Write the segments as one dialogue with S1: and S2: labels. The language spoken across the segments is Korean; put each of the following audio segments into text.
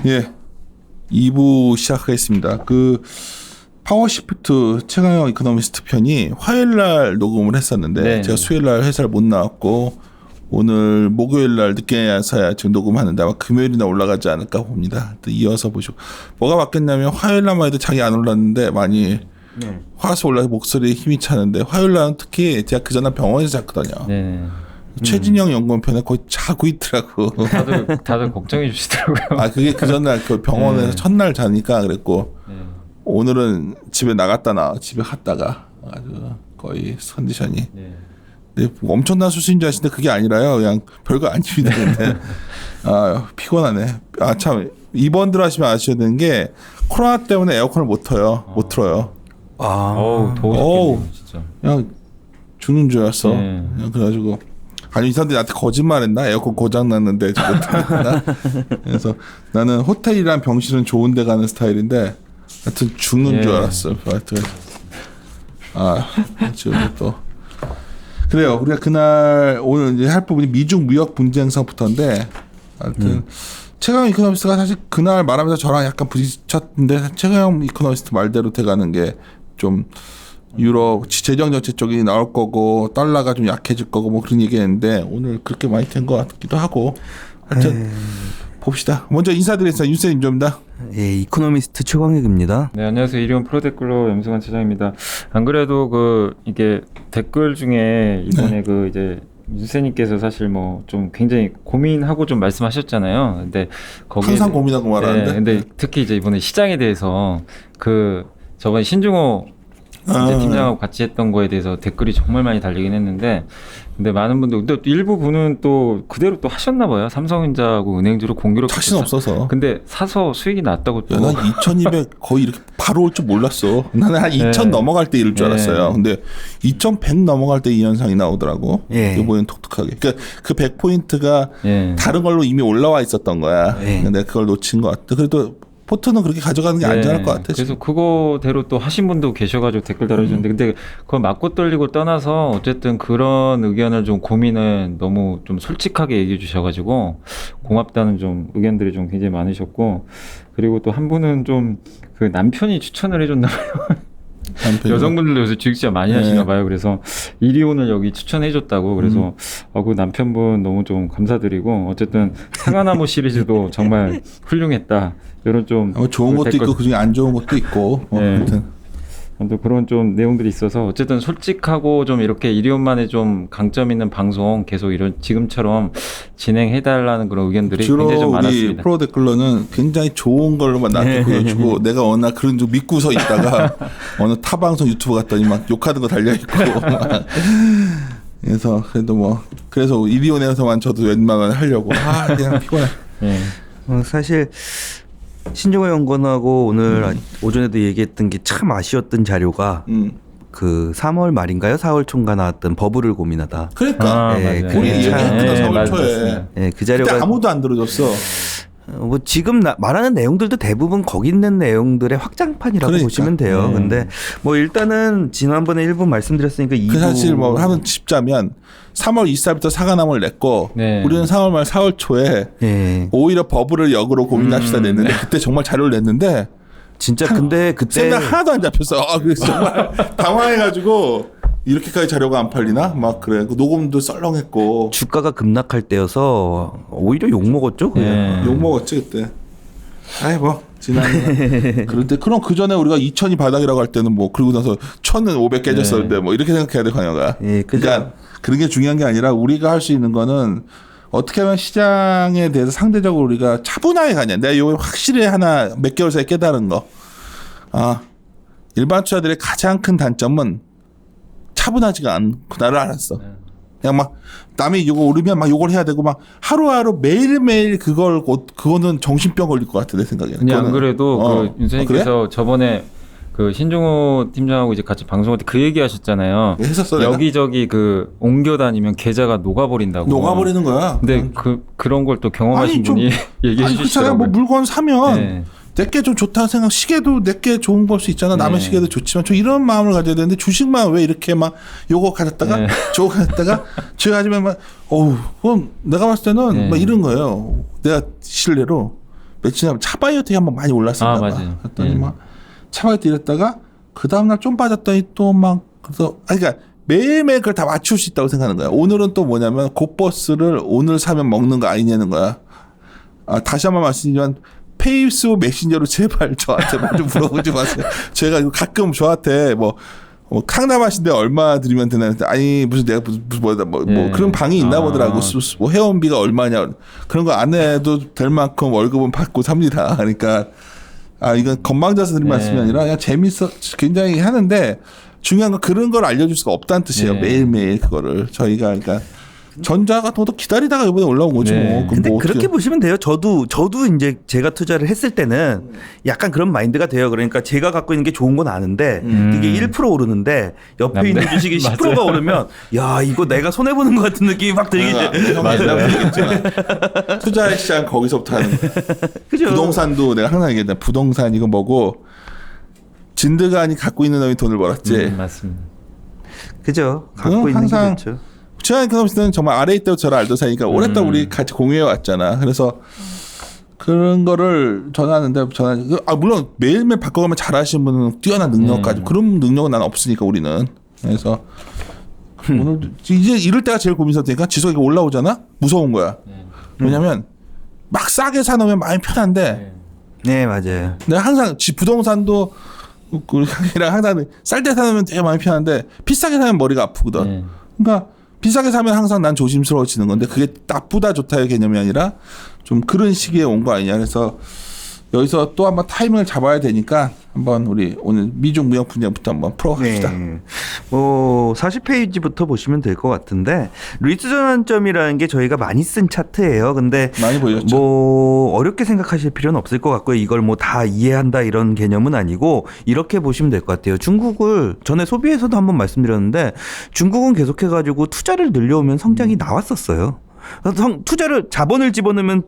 S1: 예, 2부 시작하겠습니다. 그 파워시프트 최강영 이코노미스트 편이 화요일날 녹음을 했었는데
S2: 네.
S1: 제가 수요일날 회사를 못 나왔고 오늘 목요일날 늦게서야 지금 녹음하는데 아마 금요일이나 올라가지 않을까 봅니다. 또 이어서 보시고 뭐가 바뀌었냐면 화요일날만 해도 장이 안 올랐는데 많이 화수 올라서 목소리에 힘이 차는데 화요일날은 특히 제가 그 전날 병원에서 잤거든요.
S2: 네.
S1: 최진영 연구원 편에 거의 자고 있더라고.
S2: 다들 걱정해 주시더라고요.
S1: 아 그게 그 전날 그 병원에서
S2: 네.
S1: 첫날 자니까 그랬고
S2: 네.
S1: 오늘은 집에 나갔다 집에 갔다가 아주 거의 컨디션이
S2: 네.
S1: 네, 엄청난 수신자 하시는데 그게 아니라요. 그냥 별거 아닙니다. 근데 아 피곤하네. 아 참 이번 들어하시면 아셔야 되는 게 코로나 때문에 에어컨을 못 틀어요.
S2: 어우 더워
S1: 어우.
S2: 죽겠네요 진짜.
S1: 그냥 죽는 줄 알았어.
S2: 네.
S1: 그냥 그래가지고 아니 이 사람들이 나한테 거짓말했나? 에어컨 고장 났는데 못 틀었나? 그래서 나는 호텔이랑 병실은 좋은데 가는 스타일인데 하여튼 죽는
S2: 예.
S1: 줄 알았어. 하여튼 아 지금 또 그래요. 우리가 그날 오늘 이제 할 부분이 미중 무역 분쟁서부터인데 하여튼 최강영 이코노미스트가 사실 그날 말하면서 저랑 약간 부딪혔는데 최강영 이코노미스트 말대로 돼가는 게 좀 유럽 재정 정책 쪽이 나올 거고 달러가 좀 약해질 거고 뭐 그런 얘기했는데 오늘 그렇게 많이 된 것 같기도 하고 하여튼 봅시다. 먼저 인사드리겠습니다. 윤쌤 임조입니다.
S3: 예, 이코노미스트 최광익입니다.
S2: 네 안녕하세요 이리온 프로데클로 염승환 차장입니다. 안 그래도 이게 댓글 중에 이번에 그 이제 윤세님께서 사실 뭐 좀 굉장히 고민하고 좀 말씀하셨잖아요. 근데 거기에
S1: 항상 고민하고 말하는데.
S2: 네, 근데 특히 이제 이번에 시장에 대해서 저번에 신중호 이제 팀장하고 같이 했던 거에 대해서 댓글이 정말 많이 달리긴 했는데 근데 많은 분들 근데 일부 분은 또 그대로 또 하셨나 봐요. 삼성전자하고 은행주로 공교롭게
S1: 자신 없어서.
S2: 근데 사서 수익이 났다고 또.
S1: 야, 난 2,200 거의 이렇게 바로 올 줄 몰랐어. 나는 한 2,000
S2: 네.
S1: 넘어갈 때 이럴 줄
S2: 네.
S1: 알았어요. 근데 2,100 넘어갈 때 이 현상이 나오더라고.
S3: 예.
S1: 이번엔 독특하게. 그러니까 그 100포인트가
S2: 예.
S1: 다른 걸로 이미 올라와 있었던 거야.
S3: 예.
S1: 근데 그걸 놓친 것 같아. 그래도 포트는 그렇게 가져가는 게 안전할 것 같아.
S2: 그래서
S1: 지금.
S2: 그거대로 또 하신 분도 계셔가지고 댓글 달아주는데 근데 그걸 맞고 떨리고 떠나서 어쨌든 그런 의견을 좀 고민을 너무 좀 솔직하게 얘기해 주셔가지고 고맙다는 좀 의견들이 좀 굉장히 많으셨고 그리고 또 한 분은 좀 그 남편이 추천을 해줬나 봐요.
S1: 남편이.
S2: 여성분들도 요새 주식자 많이
S1: 네.
S2: 하시나 봐요. 그래서 이리온을 여기 추천해줬다고. 그래서 그 남편분 너무 좀 감사드리고 어쨌든 사과나무 시리즈도 정말 훌륭했다. 이런 좀
S1: 좋은 것도
S2: 댓글-
S1: 있고 그중에 안 좋은 것도 있고.
S2: 네.
S1: 아무튼.
S2: 또 그런 좀 내용들이 있어서 어쨌든 솔직하고 좀 이렇게 이리온만의 좀 강점 있는 방송 계속 이런 지금처럼 진행해달라는 그런 의견들이
S1: 주로
S2: 굉장히 좀
S1: 우리
S2: 많았습니다.
S1: 프로 댓글러는 굉장히 좋은 걸로만 나한테 보여주고 내가 어느 날 그런 줄 믿고서 있다가 어느 타 방송 유튜브 갔더니 막 욕하는 거 달려있고 그래서 그래도 뭐 그래서 이리온에서만 저도 웬만하면 하려고 그냥 피곤해.
S2: 예.
S3: 사실 신중호 연구원하고 오늘 오전에도 얘기했던 게 참 아쉬웠던 자료가 그 3월 말인가요? 4월 초인가 나왔던 버블을 고민하다.
S1: 그러니까
S3: 예,
S2: 맞아요.
S3: 그게
S1: 우리
S3: 참-
S1: 얘기했구나 4월
S2: 맞습니다.
S1: 초에.
S3: 예, 그
S1: 그때
S3: 자료가
S1: 아무도 안 들어줬어.
S3: 뭐 지금 말하는 내용들도 대부분 거기 있는 내용들의 확장판이라고
S1: 그러니까.
S3: 보시면 돼요. 근데 뭐 일단은 지난번에 1부 말씀드렸으니까 2부
S1: 그 사실 뭐 하면 짚자면 3월 24일부터 사과나무를 냈고
S2: 네.
S1: 우리는 4월 말 4월 초에
S3: 예.
S1: 오히려 버블을 역으로 고민합시다 냈는데 그때 정말 자료를 냈는데
S3: 진짜 근데 그때
S1: 생각 하나도 안 잡혔어. 그래서 정말 당황해가지고 이렇게까지 자료가 안 팔리나? 막 그래. 그 녹음도 썰렁했고
S3: 주가가 급락할 때여서 오히려 욕 먹었죠. 그냥.
S2: 예.
S1: 욕 먹었지 그때. 아이 뭐 지나는. 그런데 그럼 그 전에 우리가 2,000이 바닥이라고 할 때는 뭐 그러고 나서 1,000은 500 깨졌었는데 뭐 이렇게 생각해야 돼 관여가.
S3: 예, 그죠.
S1: 그러니까 그런 게 중요한 게 아니라 우리가 할 수 있는 거는 어떻게 하면 시장에 대해서 상대적으로 우리가 차분하게 가냐. 내가 이거 확실히 하나 몇 개월 사이에 깨달은 거. 아 일반 투자들의 가장 큰 단점은 차분하지가 않구나를 알았어. 그냥 막 남이 이거 오르면 막 요걸 해야 되고 막 하루하루 매일매일 그거는 정신병 걸릴 것 같아 내 생각에는.
S2: 그냥 안
S1: 그거는.
S2: 그래도 그 윤선생님께서
S1: 그래?
S2: 저번에 그 신종호 팀장하고 이제 같이 방송할 때 그 얘기 하셨잖아요.
S1: 했었어 내가?
S2: 여기저기 그 옮겨 다니면 계좌가 녹아버린다고.
S1: 녹아버리는 거야.
S2: 근데 그런 걸 또 경험하신
S1: 아니, 좀-
S2: 분이 얘기해
S1: 아니 그렇잖아요.
S2: 주시더라고요.
S1: 뭐 물건 사면
S2: 네.
S1: 내게 좀 좋다 생각. 시계도 내게 좋은 걸 수 있잖아. 남의
S2: 네.
S1: 시계도 좋지만 좀 이런 마음을 가져야 되는데 주식만 왜 이렇게 막 요거 가졌다가
S2: 네.
S1: 저거 가졌다가 저거 가지면 막 그럼 내가 봤을 때는
S2: 네.
S1: 막 이런 거예요. 내가 실례로 며칠 전에 차바이오텍이 한번 많이 올랐었나 봐.
S2: 맞아요.
S1: 그랬더니
S2: 네.
S1: 막 차바이오텍 이랬다가 그 다음날 좀 빠졌더니 또 막 그래서 그러니까 매일매일 그걸 다 맞출 수 있다고 생각하는 거야. 오늘은 또 뭐냐면 곧버스를 오늘 사면 먹는 거 아니냐는 거야. 다시 한번 말씀드리지만 페이스북 메신저로 제발 저한테 좀 물어보지 마세요. 제가 가끔 저한테 뭐 캉나마신데 얼마 드리면 되나 했는데 아니 무슨 내가 무슨 뭐
S2: 네.
S1: 그런 방이 있나 보더라고.
S2: 아.
S1: 뭐 회원비가 얼마냐 그런 거 안 해도 될 만큼 월급은 받고 삽니다. 그러니까 이건 건방져서 드린
S2: 네.
S1: 말씀이 아니라 그냥 재밌어 굉장히 하는데 중요한 건 그런 걸 알려줄 수가 없다는 뜻이에요.
S2: 네.
S1: 매일매일 그거를 저희가 그러니까 전자가 더 기다리다가 이번에 올라온 거죠.
S2: 네.
S1: 뭐. 그럼
S3: 근데
S1: 뭐
S3: 그렇게
S1: 어떻게-
S3: 보시면 돼요. 저도 이제 제가 투자를 했을 때는 약간 그런 마인드가 돼요. 그러니까 제가 갖고 있는 게 좋은 건 아는데 이게 1% 오르는데 옆에 있는 주식이 10%가 오르면 야 이거 내가 손해 보는 것 같은 느낌이 막 들기
S1: 맞아요. 투자 시장 거기서부터 하는 거예요.
S3: 그죠?
S1: 부동산도 내가 항상 얘기했다. 부동산 이거 뭐고 진드간이 갖고 있는 놈이 돈을 벌었지.
S2: 맞습니다.
S3: 그죠? 갖고
S1: 그건
S3: 있는
S1: 항상
S3: 게 좋죠.
S1: 제가 그 때는 정말 아래 있다고 저를 알던 사이니까 오랫동안 우리 같이 공유해 왔잖아. 그래서 그런 거를 전하는데 물론 매일매일 바꿔가면 잘하시는 분은 뛰어난 능력 가지고 그런 능력은 난 없으니까 우리는. 그래서 오늘 이제 이럴 때가 제일 고민스럽다니까 지수가 올라오잖아. 무서운 거야. 왜냐면 막 싸게 사놓으면 마음이 편한데
S3: 네 맞아요.
S1: 내가 항상 부동산도 우리랑 항상 쌀 때 사놓으면 되게 마음이 편한데 비싸게 사면 머리가 아프거든.
S2: 네.
S1: 그러니까 비싸게 사면 항상 난 조심스러워지는 건데 그게 나쁘다 좋다의 개념이 아니라 좀 그런 시기에 온 거 아니냐. 그래서 여기서 또 한번 타이밍을 잡아야 되니까 한번 우리 오늘 미중 무역 분쟁부터 한번 풀어갑시다.
S3: 네. 뭐 40페이지부터 보시면 될 것 같은데 루이스 전환점이라는 게 저희가 많이 쓴 차트예요. 근데
S1: 많이 보였죠.
S3: 뭐 어렵게 생각하실 필요는 없을 것 같고요. 이걸 뭐 다 이해한다 이런 개념은 아니고 이렇게 보시면 될 것 같아요. 중국을 전에 소비에서도 한번 말씀드렸는데 중국은 계속해가지고 투자를 늘려오면 성장이 나왔었어요. 투자를 자본을 집어넣으면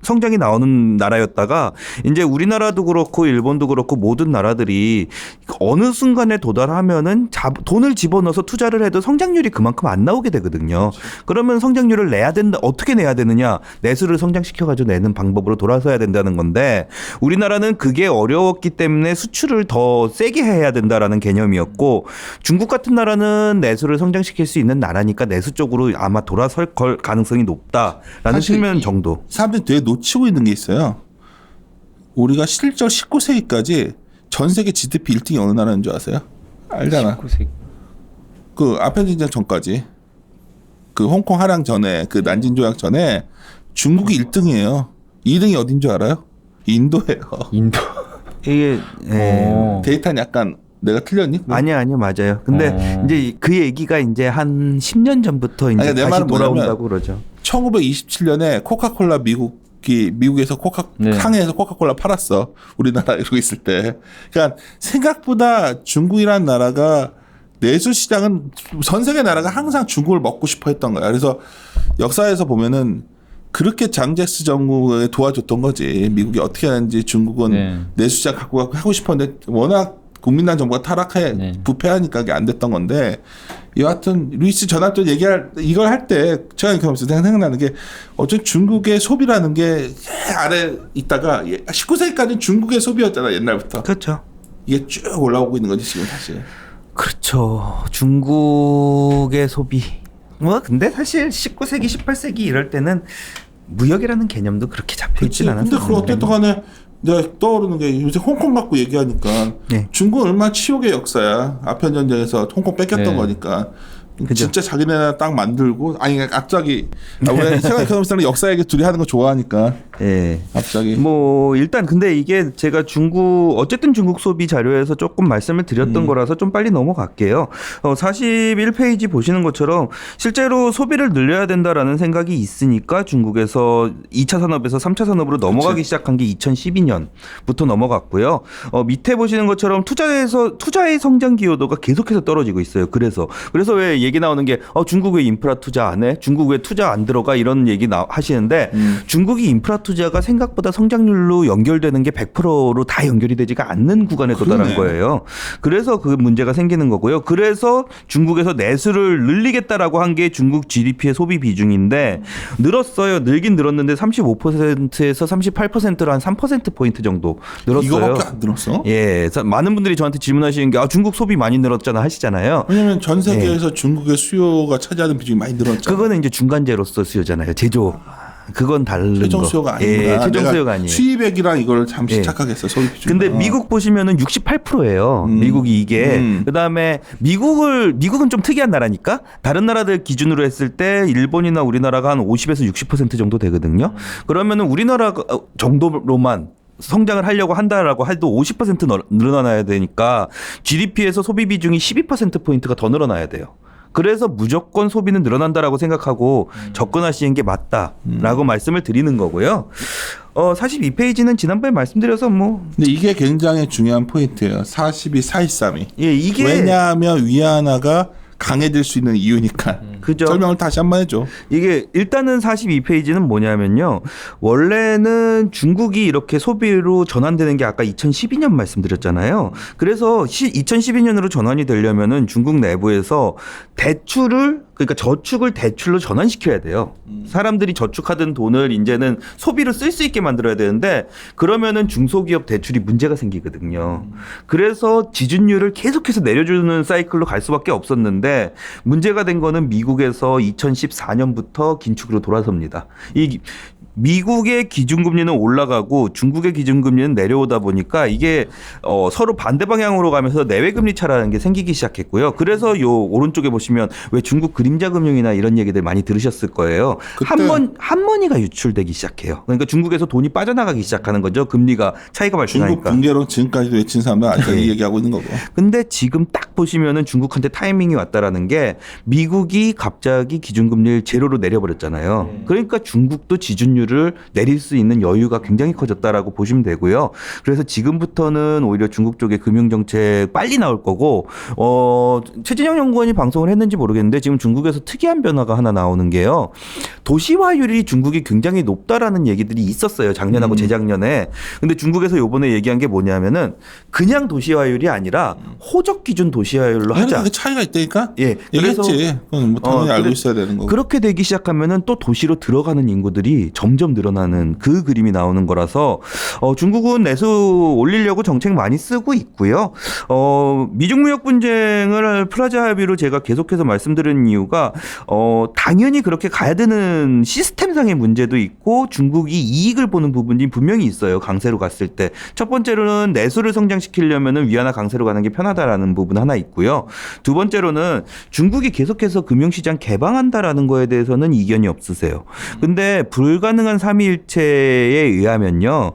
S3: 성장이 나오는 나라였다가 이제 우리나라도 그렇고 일본도 그렇고 모든 나라들이 어느 순간에 도달하면은 돈을 집어넣어서 투자를 해도 성장률이 그만큼 안 나오게 되거든요. 그러면 성장률을 내야 된다. 어떻게 내야 되느냐? 내수를 성장시켜 가지고 내는 방법으로 돌아서야 된다는 건데 우리나라는 그게 어려웠기 때문에 수출을 더 세게 해야 된다라는 개념이었고 중국 같은 나라는 내수를 성장시킬 수 있는 나라니까 내수 쪽으로 아마 돌아설 걸 가능성이 높다라는
S1: 사실
S3: 측면 정도.
S1: 사람들이 되게 놓치고 있는 게 있어요. 우리가 실제 19세기까지 전 세계 GDP 1등이 어느 나라인 줄 아세요? 알잖아.
S2: 19세기.
S1: 그 아편전쟁 전까지 그 홍콩 하랑 전에 그 난징 조약 전에 중국이 1등이에요. 2등이 어딘 줄 알아요? 인도예요.
S2: 인도.
S3: 이게
S2: 오.
S1: 데이터는 약간 내가 틀렸니?
S3: 아니요 맞아요. 근데 이제 그 얘기가 이제 한 10년 전부터 이제
S1: 아니, 내
S3: 다시
S1: 말은 뭐냐면
S3: 돌아온다고 그러죠.
S1: 1927년에 코카콜라 미국에서
S2: 네.
S1: 항해에서 코카콜라 팔았어. 우리나라 이러고 있을 때. 그러니까 생각보다 중국이라는 나라가 내수 시장은 전 세계 나라가 항상 중국을 먹고 싶어 했던 거야. 그래서 역사에서 보면은 그렇게 장제스 정부에 도와줬던 거지. 미국이 어떻게 하는지 중국은
S2: 네.
S1: 내수 시장 갖고 하고 싶었는데 워낙 국민당 정부가 타락해
S2: 네.
S1: 부패하니까 그게 안 됐던 건데 여하튼 루이스 전환점 이걸 할 때 제가 이렇게 하면서 생각나는 게 어쨌든 중국의 소비라는 게 아래 있다가 19세기까지는 중국의 소비였잖아 옛날부터.
S3: 그렇죠.
S1: 이게 쭉 올라오고 있는 거지 지금 다시.
S3: 그렇죠. 중국의 소비. 뭐 근데 사실 19세기, 18세기 이럴 때는 무역이라는 개념도 그렇게 잡혀
S1: 그렇지.
S3: 있진
S1: 근데
S3: 않았어요.
S1: 그걸 어쨌든 간에 내가 떠오르는 게 요새 홍콩 갖고 얘기하니까
S3: 네.
S1: 중국은 얼마나 치욕의 역사야. 아편 전쟁에서 홍콩 뺏겼던
S2: 네.
S1: 거니까.
S3: 그죠.
S1: 진짜 자기네 딱 만들고 아니 갑자기 우리가 생각해보면 역사 얘기 둘이 하는 거 좋아하니까
S3: 예.
S1: 갑자기
S3: 뭐 일단 근데 이게 제가 어쨌든 중국 소비 자료에서 조금 말씀을 드렸던 거라서 좀 빨리 넘어갈게요. 41페이지 보시는 것처럼 실제로 소비를 늘려야 된다라는 생각이 있으니까 중국에서 2차 산업에서 3차 산업으로 넘어가기 시작한 게 2012년부터 넘어갔고요. 밑에 보시는 것처럼 투자의 성장 기여도가 계속해서 떨어지고 있어요. 그래서 왜 얘기 나오는 게 중국 왜 인프라 투자 안 해? 중국 왜 투자 안 들어가? 이런 얘기 하시는데 중국이 인프라 투자가 생각보다 성장률로 연결되는 게 100%로 다 연결이 되지가 않는 구간에 도달한 거예요. 그래서 그 문제가 생기는 거고요. 그래서 중국에서 내수를 늘리겠다라고 한 게 중국 GDP의 소비 비중인데 늘었어요. 늘긴 늘었는데 35%에서 38%로 한 3%포인트 정도 늘었어요.
S1: 이거밖에 안 늘었어?
S3: 예, 많은 분들이 저한테 질문하시는 게 중국 소비 많이 늘었잖아 하시잖아요.
S1: 왜냐면 전 세계에서 중국의 수요가 차지하는 비중이 많이 늘었잖아.
S3: 그거는 이제 중간재로서 수요잖아요. 제조. 그건 다른
S1: 최종
S3: 거.
S1: 수요가 아니구나.
S3: 예, 최종
S1: 내가
S3: 수요가 아니에요.
S1: 수입액이랑 이걸 잠시
S3: 예.
S1: 착각했어. 소비 비중.
S3: 근데 미국 보시면은 68%예요. 미국이 이게. 그다음에 미국은 좀 특이한 나라니까 다른 나라들 기준으로 했을 때 일본이나 우리나라가 한 50에서 60% 정도 되거든요. 그러면은 우리나라 정도로만 성장을 하려고 한다라고 해도 50% 늘어나야 되니까 GDP에서 소비 비중이 12%포인트가 더 늘어나야 돼요. 그래서 무조건 소비는 늘어난다라고 생각하고 접근하시는 게 맞다라고 말씀을 드리는 거고요. 42페이지는 지난번에 말씀드려서
S1: 근데 이게 굉장히 중요한 포인트예요. 42, 413이.
S3: 예, 이게
S1: 왜냐하면 위안화가 강해질 수 있는 이유니까.
S3: 그죠.
S1: 설명을 다시 한번 해줘.
S3: 이게 일단은 42페이지는 뭐냐면요. 원래는 중국이 이렇게 소비로 전환되는 게 아까 2012년 말씀드렸잖아요. 그래서 2012년으로 전환이 되려면은 중국 내부에서 그러니까 저축을 대출로 전환시켜야 돼요. 사람들이 저축하던 돈을 이제는 소비로 쓸 수 있게 만들어야 되는데 그러면은 중소기업 대출이 문제가 생기거든요. 그래서 지준율을 계속해서 내려주는 사이클로 갈 수밖에 없었는데 문제가 된 거는 미국에서 2014년부터 긴축으로 돌아섭니다. 이 미국의 기준금리는 올라가고 중국의 기준금리는 내려오다 보니까 이게 서로 반대 방향으로 가면서 내외금리 차라는 게 생기기 시작했고요. 그래서 요 오른쪽에 보시면 왜 중국 그림자 금융이나 이런 얘기들 많이 들으셨을 거예요. 한머니가 유출되기 시작해요. 그러니까 중국에서 돈이 빠져나가기 시작하는 거죠. 금리가 차이가 발생하니까.
S1: 중국 붕괴론 지금까지도 외친 사람은 아직 이 얘기하고 있는 거고.
S3: 근데 지금 딱 보시면은 중국한테 타이밍이 왔다라는 게 미국이 갑자기 기준금리를 제로로 내려버렸잖아요. 그러니까 중국도 지준율을 내릴 수 있는 여유가 굉장히 커졌다라고 보시면 되고요. 그래서 지금부터는 오히려 중국 쪽의 금융정책 빨리 나올 거고 최진영 연구원이 방송을 했는지 모르겠는데 지금 중국에서 특이한 변화가 하나 나오는 게요. 도시화율이 중국이 굉장히 높다라는 얘기들이 있었어요. 작년하고 재작년에. 근데 중국에서 요번에 얘기한 게 뭐냐면은 그냥 도시화율이 아니라 호적 기준 도시화율로 하자.
S1: 그 차이가 있다니까?
S3: 예.
S1: 그래서 그건 당연히 알고 있어야 되는 거고.
S3: 그렇게 되기 시작하면은 또 도시로 들어가는 인구들이 점점 늘어나는 그 그림이 나오는 거라서 중국은 내수 올리려고 정책 많이 쓰고 있고요. 미중 무역 분쟁을 플라자 합의로 제가 계속해서 말씀드리는 이유가 당연히 그렇게 가야 되는 시스템상의 문제도 있고 중국이 이익을 보는 부분이 분명히 있어요. 강세로 갔을 때. 첫 번째로는 내수를 성장시키려면은 위안화 강세로 가는 게 편하다라는 부분 하나 있고요. 두 번째로는 중국이 계속해서 금융시장 개방한다라는 거에 대해서는 이견이 없으세요. 근데 불가능한 삼위일체에 의하면요.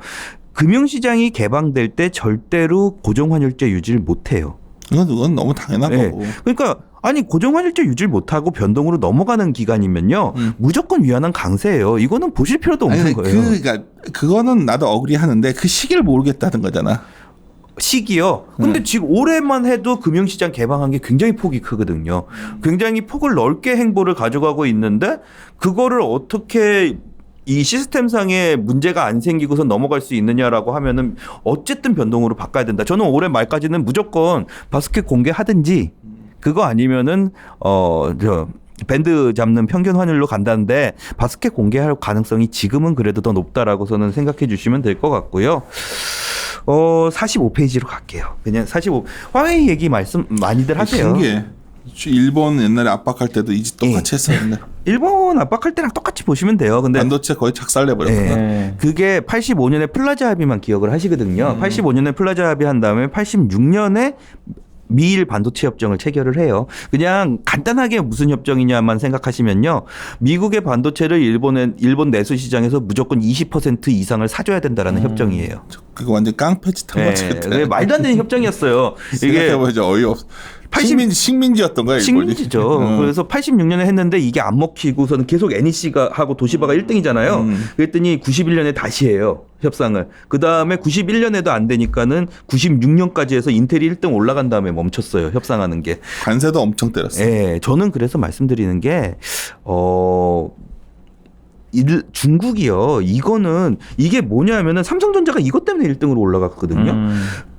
S3: 금융시장이 개방될 때 절대로 고정환율제 유지를 못해요.
S1: 이건 너무 당연한
S3: 네.
S1: 거고.
S3: 그러니까 고정환율제 유지를 못하고 변동으로 넘어가는 기간이면요. 무조건 위안화 강세예요. 이거는 보실 필요도 없는 거예요.
S1: 그러니까 그거는 나도 어그리하는데 그 시기를 모르겠다는 거잖아.
S3: 시기요. 근데 지금 올해만 해도 금융시장 개방한 게 굉장히 폭이 크거든요. 굉장히 폭을 넓게 행보를 가져가고 있는데 그거를 어떻게 이 시스템상에 문제가 안 생기고서 넘어갈 수 있느냐라고 하면은 어쨌든 변동으로 바꿔야 된다. 저는 올해 말까지는 무조건 바스켓 공개하든지 그거 아니면은 밴드 잡는 평균 환율로 간다는데 바스켓 공개할 가능성이 지금은 그래도 더 높다라고 저는 생각해 주시면 될 것 같고요. 45페이지로 갈게요. 그냥 화웨이 얘기 말씀 많이들 하세요.
S1: 신기해. 일본 옛날에 압박할 때도 이 짓 똑같이 했었는데.
S3: 일본 압박할 때랑 똑같이 보시면 돼요. 근데
S1: 반도체 거의 착살내버렸구나.
S3: 그게 85년에 플라자 합의만 기억을 하시거든요. 85년에 플라자 합의 한 다음에 86년에 미일 반도체 협정을 체결을 해요. 그냥 간단하게 무슨 협정이냐만 생각하시면요. 미국의 반도체를 일본 내수 시장에서 무조건 20% 이상을 사줘야 된다라는 협정이에요.
S1: 그거 완전 깡패짓 한 거지. 그때.
S3: 말도 안 되는 협정이었어요. 이게
S1: 생각해보자 어이없어. 식민지였던 거야.
S3: 식민지죠. 그래서 86년에 했는데 이게 안 먹히고서는 계속 NEC가 하고 도시바가 1등이잖아요. 그랬더니 91년에 다시 해요. 협상을. 그 다음에 91년에도 안 되니까는 96년까지 해서 인텔이 1등 올라간 다음에 멈췄어요. 협상하는 게.
S1: 관세도 엄청 때렸어요.
S3: 예, 저는 그래서 말씀드리는 게, 중국이요. 이게 뭐냐면은 삼성전자가 이것 때문에 1등으로 올라갔거든요.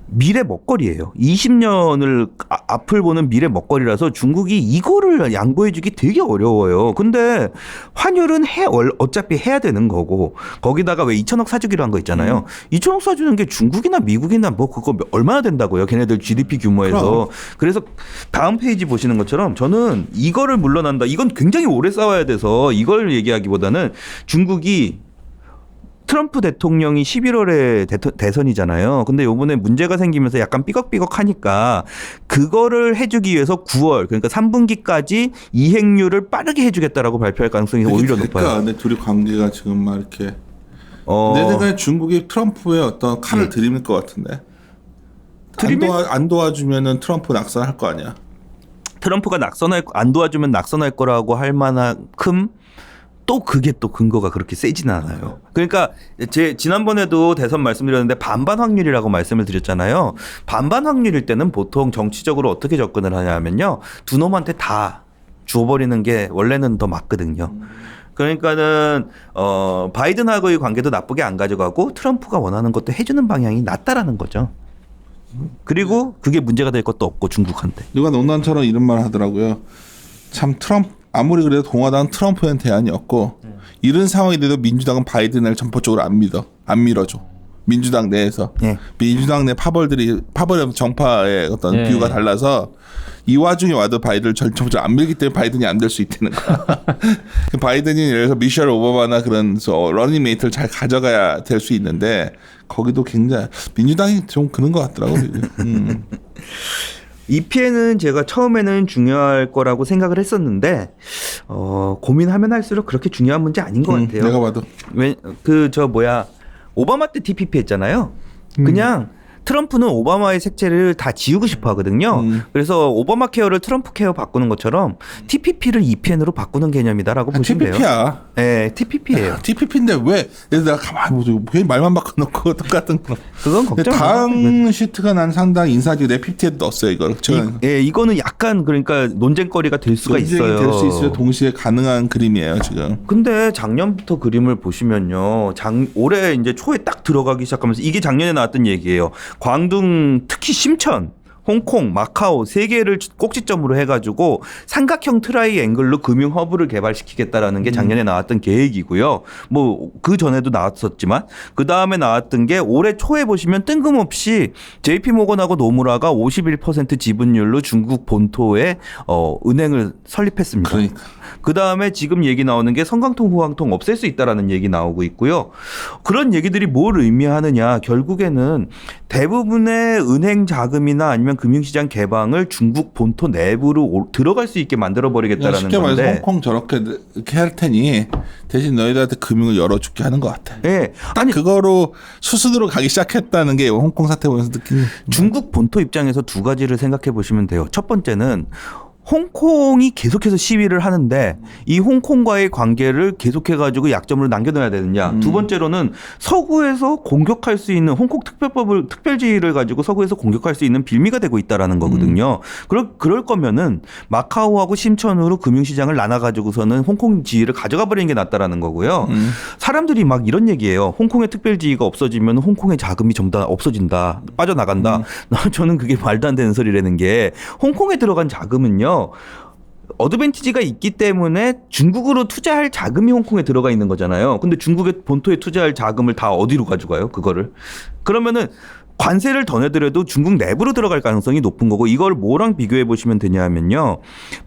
S3: 미래 먹거리예요. 20년을 앞을 보는 미래 먹거리라서 중국이 이거를 양보해주기 되게 어려워요. 근데 환율은 어차피 해야 되는 거고 거기다가 왜 2천억 사주기로 한 거 있잖아요. 2천억 사주는 게 중국이나 미국이나 뭐 그거 얼마나 된다고요? 걔네들 GDP 규모에서. 그래서 다음 페이지 보시는 것처럼 저는 이거를 물러난다. 이건 굉장히 오래 싸워야 돼서 이걸 얘기하기보다는 중국이 트럼프 대통령이 11월에 대선이잖아요. 근데 요번에 문제가 생기면서 약간 삐걱삐걱하니까 그거를 해주기 위해서 9월 그러니까 3분기까지 이행률을 빠르게 해주겠다라고 발표할 가능성이 오히려 높아요.
S1: 근데 둘이 관계가 지금 막 이렇게 내 생각에 중국이 트럼프의 어떤 칼을 들이밀 것 같은데 안 도와주면은 트럼프 낙선할 거 아니야.
S3: 트럼프가 안 도와주면 낙선할 거라고 할 만큼 또 그게 또 근거가 그렇게 세지는 않아요. 그러니까 지난번에도 대선 말씀드렸는데 반반 확률이라고 말씀을 드렸잖아요. 반반 확률일 때는 보통 정치적으로 어떻게 접근을 하냐면요. 두 놈한테 다 주어버리는 게 원래는 더 맞거든요. 그러니까는 바이든하고의 관계도 나쁘게 안 가져가고 트럼프가 원하는 것도 해주는 방향이 낫다라는 거죠. 그리고 그게 문제가 될 것도 없고 중국한테.
S1: 누가 논란처럼 이런 말 하더라고요. 참 트럼프 아무리 그래도 공화당은 트럼프에 대안이었고 이런 상황이 돼도 민주당은 바이든을 전폭적으로 안 밀어줘. 민주당 내에서 민주당 내 파벌 정파의 어떤 비유가 달라서 이 와중에 와도 바이든을 전폭적으로 안 밀기 때문에 바이든이 안 될 수 있다는 거야. 바이든이 예를 들어서 미셸 오바마나 그런 러닝메이트를 잘 가져가야 될 수 있는데 거기도 굉장히 민주당이 좀 그런 것 같더라고요.
S3: EPN은 제가 처음에는 중요할 거라고 생각을 했었는데 고민하면 할수록 그렇게 중요한 문제 아닌 것 같아요.
S1: 내가 봐도
S3: 오바마 때 TPP 했잖아요. 그냥 트럼프는 오바마의 색채를 다 지우고 싶어 하거든요. 그래서 오바마 케어를 트럼프 케어 바꾸는 것처럼 TPP를 EPN으로 바꾸는 개념이다라고 보시면 돼요.
S1: TPP야.
S3: 네, TPP예요.
S1: TPP인데 왜? 내가 가만히 보죠. 괜히 말만 바꿔놓고 똑같은 거.
S3: 그건 걱정.
S1: 다음 시트가 난 상당히 인사지 내 PPT에 넣었어요 이걸.
S3: 이거는 약간 그러니까 논쟁거리가 될 수가 있어요.
S1: 될 수 있어요. 동시에 가능한 그림이에요 지금.
S3: 근데 작년부터 그림을 보시면요, 올해 이제 초에 딱 들어가기 시작하면서 이게 작년에 나왔던 얘기예요. 광둥 특히 심천, 홍콩, 마카오 세 개를 꼭지점으로 해가지고 삼각형 트라이앵글로 금융 허브를 개발시키겠다라는 게 작년에 나왔던 계획이고요. 뭐 그 전에도 나왔었지만 그 다음에 나왔던 게 올해 초에 보시면 뜬금없이 JP모건하고 노무라가 51% 지분율로 중국 본토에 은행을 설립했습니다.
S1: 그러니까.
S3: 그 다음에 지금 얘기 나오는 게 성강통, 후강통 없앨 수 있다라는 얘기 나오고 있고요. 그런 얘기들이 뭘 의미하느냐? 결국에는 대부분의 은행 자금이나 아니면 금융시장 개방을 중국 본토 내부로 들어갈 수 있게 만들어 버리겠다라는
S1: 쉽게
S3: 건데.
S1: 말해서 홍콩 저렇게 이렇게 할 테니 대신 너희들한테 금융을 열어줄게 하는 것 같아.
S3: 네.
S1: 아니 그거로 수순으로 가기 시작했다는 게 홍콩 사태 보면서 느낀.
S3: 중국 본토 입장에서 두 가지를 생각해 보시면 돼요. 첫 번째는 홍콩이 계속해서 시위를 하는데 이 홍콩과의 관계를 계속해가지고 약점으로 남겨놔야 되느냐. 두 번째로는 서구에서 공격할 수 있는 홍콩 특별지위를 가지고 서구에서 공격할 수 있는 빌미가 되고 있다라는 거거든요. 그럴 거면은 마카오하고 심천으로 금융시장을 나눠가지고서는 홍콩 지위를 가져가 버리는 게 낫다라는 거고요. 사람들이 막 이런 얘기예요. 홍콩의 특별지위가 없어지면 홍콩의 자금이 전부 다 없어진다, 빠져나간다. 저는 그게 말도 안 되는 소리라는 게 홍콩에 들어간 자금은요. 어드밴티지가 있기 때문에 중국으로 투자할 자금이 홍콩에 들어가 있는 거잖아요. 근데 중국의 본토에 투자할 자금을 다 어디로 가져가요? 그거를. 그러면은 관세를 더 내더라도 중국 내부로 들어갈 가능성이 높은 거고 이걸 뭐랑 비교해 보시면 되냐면요.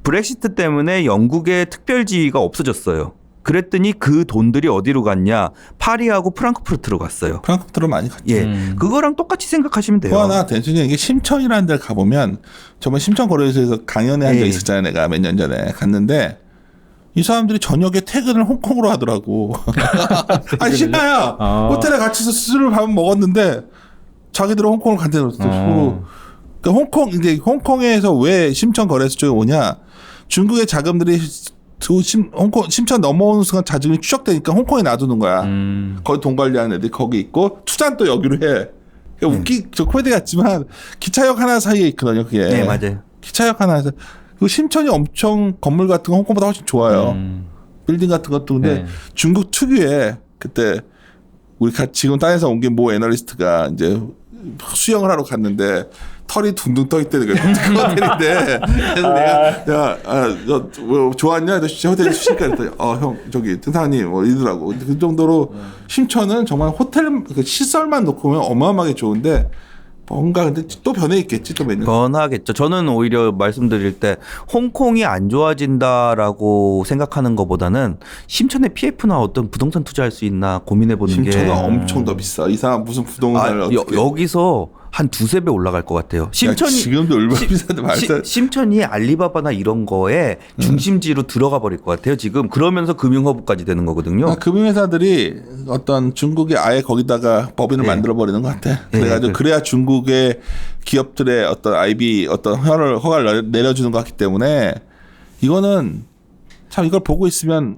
S3: 브렉시트 때문에 영국의 특별지위가 없어졌어요. 그랬더니 그 돈들이 어디로 갔냐? 파리하고 프랑크푸르트로 갔어요.
S1: 프랑크푸르트로 많이 갔죠.
S3: 예, 그거랑 똑같이 생각하시면 돼요.
S1: 하나 대충 이게 심천이라는 데를 가보면 정말 심천 거래소에서 강연에 한 적 있었잖아요. 내가 몇 년 전에 갔는데 이 사람들이 저녁에 퇴근을 홍콩으로 하더라고. 아니 신나야 호텔에 갇혀서 스스로 밥을 먹었는데 자기들은 홍콩을 간대로 서로. 그러니까 홍콩에서 왜 심천 거래소 쪽에 오냐? 중국의 자금들이 홍콩 심천 넘어오는 순간 자금이 추적되니까 홍콩에 놔두는 거야. 거기 돈 관리하는 애들이 거기 있고 투자는 또 여기로 해. 저 코미디 같지만 기차역 하나 사이에 있거든요. 그게.
S3: 네, 맞아요.
S1: 기차역 하나에서 그 심천이 엄청 건물 같은 거 홍콩보다 훨씬 좋아요. 빌딩 같은 것도 근데
S2: 네.
S1: 중국 특유의 그때 우리 지금 딴에서 온 게 모 애널리스트가 이제 수영을 하러 갔는데 털이 둥둥 떠 있다는 거예요. 그 호텔인데 그래서 내가 뭐 좋았냐? 너 진짜 호텔에 수시니까 그랬더니 형 저기 등산님 뭐 이러더라고. 근데 그 정도로 심천은 정말 호텔 그 시설만 놓고 보면 어마어마하게 좋은데 뭔가 근데 또 변해 있겠지 또 매년.
S3: 변하겠죠. 저는 오히려 말씀드릴 때 홍콩이 안 좋아진다라고 생각하는 것보다는 심천에 PF나 어떤 부동산 투자할 수 있나 고민해 보는 게.
S1: 심천은 엄청 더 비싸. 이상한 무슨 부동산을 어떻게.
S3: 여기서 한 두세 배 올라갈 것 같아요. 심천이
S1: 지금도 얼마나 비싼데 말도.
S3: 심천이 알리바바나 이런 거에 중심지로 들어가 버릴 것 같아요. 지금 그러면서 금융허브까지 되는 거거든요.
S1: 그러니까 금융회사들이 어떤 중국에 아예 거기다가 법인을
S3: 네.
S1: 만들어 버리는 것 같아.
S3: 네,
S1: 그래가지고 그래야 중국의 기업들의 어떤 IB 어떤 허가를 내려주는 것 같기 때문에 이거는 참 이걸 보고 있으면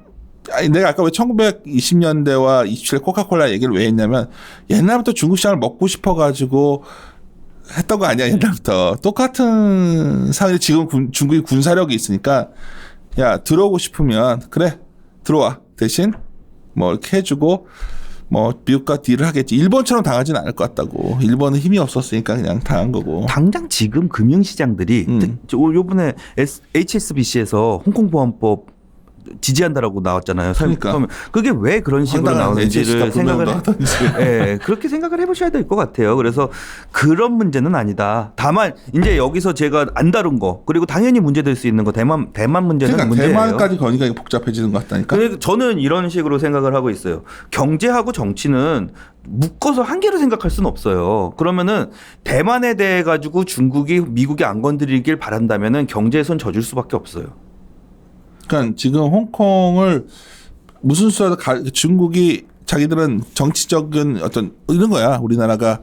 S1: 아니 내가 아까 왜 1920년대와 27년 코카콜라 얘기를 왜 했냐면 옛날부터 중국 시장을 먹고 싶어가지고 했던 거 아니야 옛날부터 똑같은 상황이 지금 중국이 군사력이 있으니까 야 들어오고 싶으면 그래 들어와 대신 뭐 이렇게 해주고 뭐 미국과 딜을 하겠지. 일본처럼 당하지는 않을 것 같다고. 일본은 힘이 없었으니까 그냥 당한 거고.
S3: 당장 지금 금융시장들이 요번에 HSBC에서 홍콩보안법 지지한다라고 나왔잖아요.
S1: 그러니까.
S3: 그러면 그게 왜 그런 식으로 나오는지를 생각을
S1: 해.
S3: 그렇게 생각을 해보셔야 될 것 같아요. 그래서 그런 문제는 아니다. 다만 이제 여기서 제가 안 다룬 거 그리고 당연히 문제될 수 있는 거 대만 문제는
S1: 그러니까
S3: 문제예요.
S1: 대만까지 거니까 이게 복잡해지는 것 같다니까.
S3: 그래서 저는 이런 식으로 생각을 하고 있어요. 경제하고 정치는 묶어서 한 개로 생각할 수는 없어요. 그러면은 대만에 대해 가지고 미국이 안 건드리길 바란다면은 경제에 손 져줄 수밖에 없어요.
S1: 그러니까 지금 홍콩을 무슨 수로 중국이 자기들은 정치적인 어떤 이런 거야. 우리나라가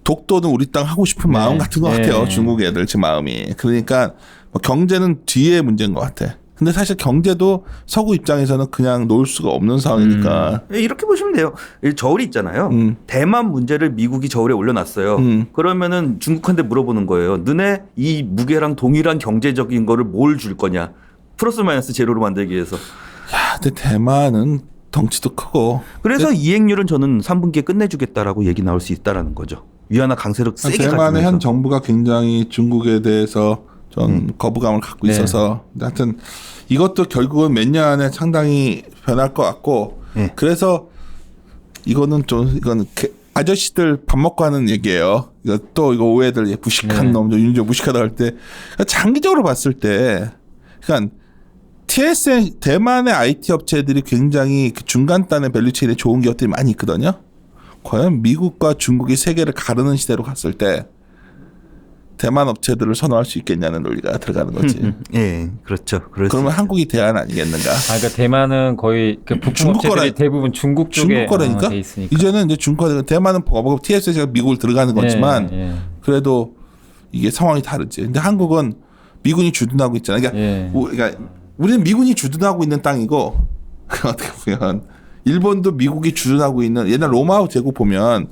S1: 독도는 우리 땅 하고 싶은 마음 같은 것 같아요. 중국 애들 지금 마음이. 그러니까 뭐 경제는 뒤에 문제인 것 같아. 근데 사실 경제도 서구 입장에서는 그냥 놓을 수가 없는 상황이니까.
S3: 이렇게 보시면 돼요. 저울이 있잖아요. 대만 문제를 미국이 저울에 올려놨어요. 그러면은 중국한테 물어보는 거예요. 너네 이 무게랑 동일한 경제적인 거를 뭘 줄 거냐. 플러스 마이너스 제로로 만들기 위해서.
S1: 야, 근데 대만은 덩치도 크고.
S3: 그래서 이행률은 저는 3분기에 끝내주겠다라고 얘기 나올 수 있다라는 거죠. 위안화 강세력 세게 가지면서.
S1: 대만의 현 정부가 굉장히 중국에 대해서 좀 거부감을 갖고 있어서 하여튼 이것도 결국은 몇 년 안에 상당히 변할 것 같고 그래서 이거는 아저씨들 밥 먹고 하는 얘기예요. 이거 오해들 무식한 놈, 윤조 무식하다 할 때 장기적으로 봤을 때 그러니까 TSM 대만의 IT 업체들이 굉장히 그 중간단의 밸류체인에 좋은 기업들이 많이 있거든요. 과연 미국과 중국이 세계를 가르는 시대로 갔을 때 대만 업체들을 선호할 수 있겠냐는 논리가 들어가는 거지.
S3: 예, 그렇죠.
S1: 그러면 한국이 대안 아니겠는가?
S2: 그러니까 대만은 거의 그 부품
S1: 중국
S2: 업체들이 대부분 중국 쪽에
S1: 중국 거라니까.
S2: 돼 있으니까.
S1: 이제는 이제 중국과 대만은 TSMC가 미국을 들어가는 거지만 그래도 이게 상황이 다르지. 근데 한국은 미군이 주둔하고 있잖아. 그러니까 우리는 미군이 주둔하고 있는 땅이고 어떻게 보면 일본도 미국이 주둔하고 있는 옛날 로마 제국 보면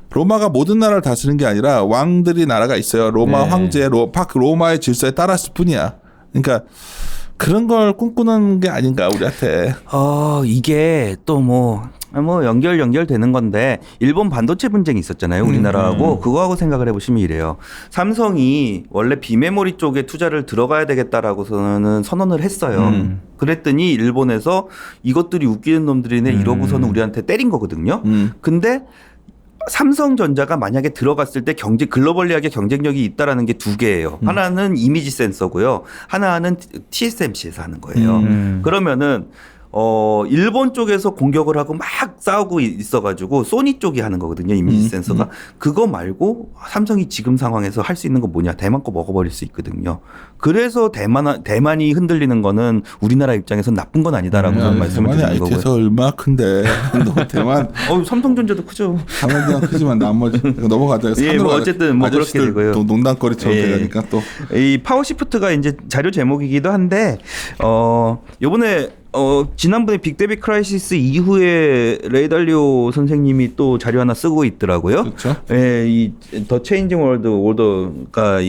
S1: 로마가 모든 나라를 다스리는 게 아니라 왕들이 나라가 있어요. 로마 황제, 로마의 질서에 따랐을 뿐이야. 그러니까 그런 걸 꿈꾸는 게 아닌가 우리한테.
S3: 이게 또 연결되는 건데 일본 반도체 분쟁이 있었잖아요. 우리나라하고 그거하고 생각을 해보시면 이래요. 삼성이 원래 비메모리 쪽에 투자를 들어가야 되겠다라고서는 선언을 했어요. 그랬더니 일본에서 이것들이 웃기는 놈들이네 이러고서는 우리한테 때린 거거든요. 근데 삼성전자가 만약에 들어갔을 때 글로벌리하게 경쟁력이 있다라는 게 두 개예요. 하나는 이미지 센서고요. 하나는 TSMC에서 하는 거예요. 그러면은 일본 쪽에서 공격을 하고 막 싸우고 있어가지고 소니 쪽이 하는 거거든요. 이미지 센서가. 그거 말고 삼성이 지금 상황에서 할 수 있는 건 뭐냐. 대만 거 먹어버릴 수 있거든요. 그래서 대만이 흔들리는 거는 우리나라 입장에서 나쁜 건 아니다라고 저는 말씀을
S1: 대만의
S3: 드리는 거고요.
S1: IT에서 얼마나 큰데. 너 대만
S3: 삼성전자도 크죠.
S1: 가만히가 크지만 나머지 넘어가자.
S3: 예, 뭐 어쨌든 뭐 그렇게 되고요.
S1: 또 농담거리처럼
S3: 예.
S1: 되니까 또.
S3: 이 파워시프트가 이제 자료 제목이기도 한데 요번에 지난번에 빅데비 크라이시스 이후에 레이달리오 선생님이 또 자료 하나 쓰고 있더라고요.
S1: 그렇죠.
S3: 예, 이 더 체인징 월드 오더가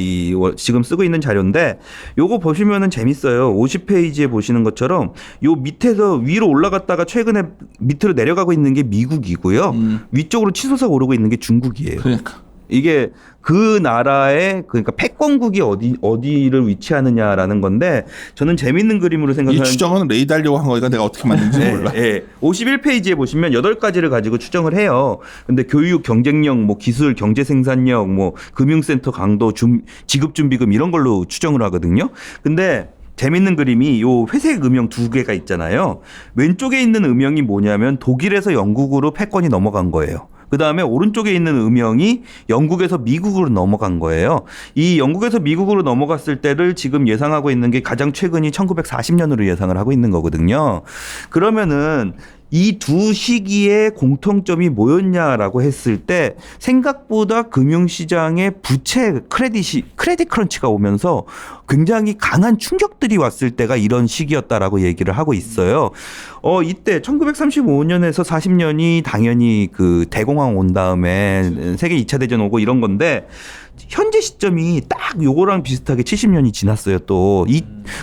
S3: 지금 쓰고 있는 자료인데 요거 보시면은 재밌어요. 50페이지에 보시는 것처럼 요 밑에서 위로 올라갔다가 최근에 밑으로 내려가고 있는 게 미국이고요. 위쪽으로 치솟아 오르고 있는 게 중국이에요.
S1: 그러니까.
S3: 이게 그 나라의 그러니까 패권국이 어디를 위치하느냐라는 건데 저는 재밌는 그림으로
S1: 이
S3: 생각하는
S1: 추정은 레이달려고 한 거니까 내가 어떻게 만든지 몰라.
S3: 예. 51페이지에 보시면 8가지를 가지고 추정을 해요. 근데 교육, 경쟁력, 뭐 기술, 경제 생산력, 뭐 금융센터 강도, 지급 준비금 이런 걸로 추정을 하거든요. 근데 재밌는 그림이 요 회색 음영 2개가 있잖아요. 왼쪽에 있는 음영이 뭐냐면 독일에서 영국으로 패권이 넘어간 거예요. 그 다음에 오른쪽에 있는 음영이 영국에서 미국으로 넘어간 거예요. 이 영국에서 미국으로 넘어갔을 때를 지금 예상하고 있는 게 가장 최근이 1940년으로 예상을 하고 있는 거거든요. 그러면은 이 두 시기의 공통점이 뭐였냐라고 했을 때 생각보다 금융시장의 부채 크레딧 크런치가 오면서 굉장히 강한 충격들이 왔을 때가 이런 시기였다라고 얘기를 하고 있어요. 이때 1935년에서 40년이 당연히 그 대공황 온 다음에 세계 2차 대전 오고 이런 건데 현재 시점이 딱 요거랑 비슷하게 70년이 지났어요 또.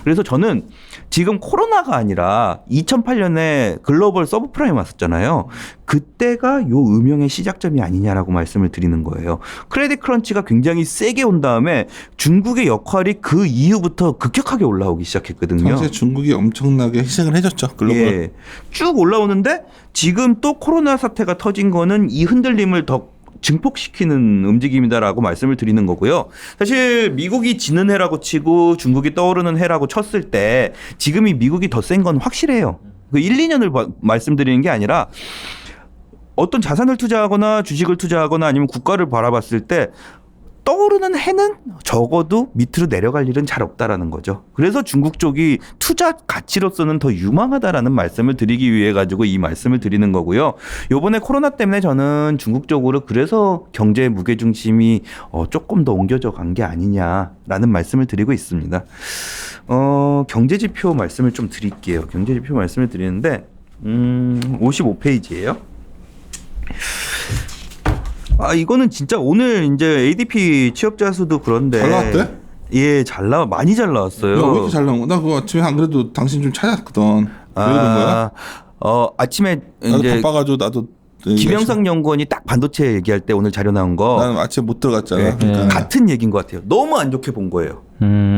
S3: 그래서 저는 지금 코로나가 아니라 2008년에 글로벌 서브프라임 왔었잖아요. 그때가 요 음영의 시작점이 아니냐라고 말씀을 드리는 거예요. 크레딧 크런치가 굉장히 세게 온 다음에 중국의 역할이 그 이후부터 급격하게 올라오기 시작했거든요.
S1: 당시에 중국이 엄청나게 희생을 해줬죠. 글로벌.
S3: 예. 쭉 올라오는데 지금 또 코로나 사태가 터진 거는 이 흔들림을 더 증폭시키는 움직임이다라고 말씀을 드리는 거고요. 사실 미국이 지는 해라고 치고 중국이 떠오르는 해라고 쳤을 때 지금이 미국이 더 센 건 확실해요. 그 1, 2년을 말씀드리는 게 아니라 어떤 자산을 투자하거나 주식을 투자하거나 아니면 국가를 바라봤을 때 떠오르는 해는 적어도 밑으로 내려갈 일은 잘 없다라는 거죠. 그래서 중국 쪽이 투자 가치로서는 더 유망하다라는 말씀을 드리기 위해 가지고 이 말씀을 드리는 거고요. 요번에 코로나 때문에 저는 중국 쪽으로 그래서 경제의 무게중심이 조금 더 옮겨져 간 게 아니냐라는 말씀을 드리고 있습니다. 경제지표 말씀을 좀 드릴게요. 경제지표 말씀을 드리는데 55페이지예요. 이거는 진짜 오늘 이제 ADP 취업자 수도 그런데
S1: 잘 나왔대?
S3: 예, 많이 잘 나왔어요.
S1: 야, 왜 이렇게 잘 나온 거야? 나 그거 아침에 안 그래도 당신 좀 찾았거든. 왜 그런 거야?
S3: 아침에
S1: 나도
S3: 이제
S1: 바빠가지고 나도
S3: 김영삼 연구원이 딱 반도체 얘기할 때 오늘 자료 나온 거
S1: 나는 아침에 못 들어갔잖아.
S3: 예,
S1: 그러니까.
S3: 같은 얘기인 것 같아요. 너무 안 좋게 본 거예요.